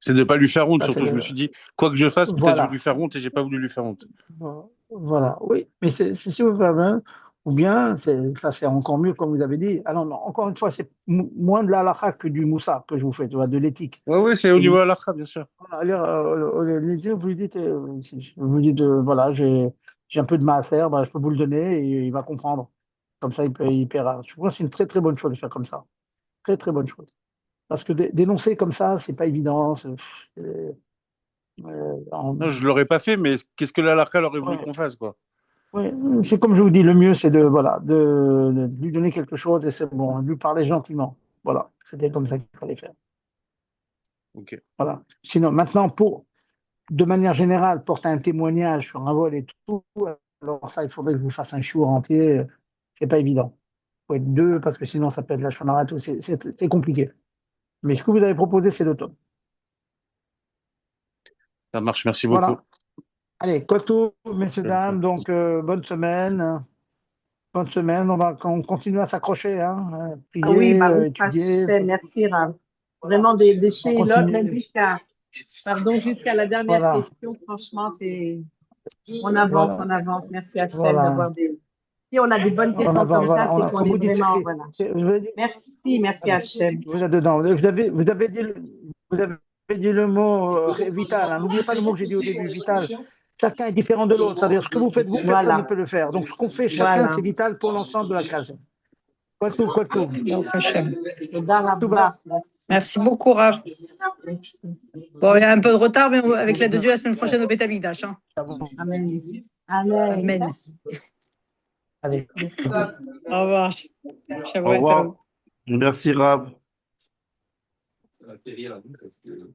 C'est de ne pas lui faire honte, Ça, surtout. Je me suis dit, quoi que je fasse, peut-être je vais voilà. lui faire honte et j'ai pas voulu lui faire honte. Voilà, oui, mais c'est si vous faites un, ou bien, ça c'est encore mieux, comme vous avez dit. Alors, non, encore une fois, c'est moins de la halakha que du moussa que je vous fais, tu vois, de l'éthique. Ouais, ouais, c'est au Et niveau vous, halakha, bien sûr. alors, vous lui dites, voilà, j'ai un peu de maaser, bah, je peux vous le donner et il va comprendre. Comme ça, il paiera. Je vois, c'est une très très bonne chose de faire comme ça. Très très bonne chose. Parce que dénoncer comme ça, c'est pas évident. Euh, Non, en- je l'aurais pas fait, mais qu'est-ce que l'halakha aurait voulu ouais. qu'on fasse, quoi? Oui, c'est comme je vous dis, le mieux, c'est voilà, de lui donner quelque chose et c'est bon, de lui parler gentiment. Voilà, c'était comme ça qu'il fallait faire. Ok. Voilà. Sinon, maintenant, de manière générale, porter un témoignage sur un vol et tout, alors ça, il faudrait que je vous fasse un show entier. C'est pas évident. Il faut être deux parce que sinon, ça peut être la shonara, tout. C'est compliqué. Mais ce que vous avez proposé, c'est le top. Ça marche, merci beaucoup. Voilà. Allez, Koto, messieurs, dames, donc bonne semaine. Bonne semaine, on continue à s'accrocher, hein, Ah oui, prier, Baruch étudier. Hashem, merci Rav. Vraiment des On chélotes, continue. même jusqu'à la dernière Voilà. question, franchement, on avance, Voilà. on avance. Merci Hashem Voilà. d'avoir si on a des bonnes On questions avance, comme voilà. ça, c'est qu'on Comme est vous dites, vraiment, voilà. vous avez dit- Merci Hashem. vous êtes dedans. Vous avez dit le mot vital, hein. N'oubliez pas le mot que j'ai dit au début, vital. Chacun est différent de l'autre. C'est-à-dire, ce que vous faites vous, personne Voilà. ne peut le faire. Donc, ce qu'on fait chacun, Voilà. c'est vital pour l'ensemble de la création. Quoi tout. Baruch Hashem. Tout va. Merci beaucoup, Rav. Bon, il y a un peu de retard, mais avec l'aide de Dieu, la semaine prochaine au Beth Amikdash. Hein. Amen. Amen. Allez. Au revoir. Au Shavuot revoir. tov. Merci, Rab. Ça va faire rire, parce que.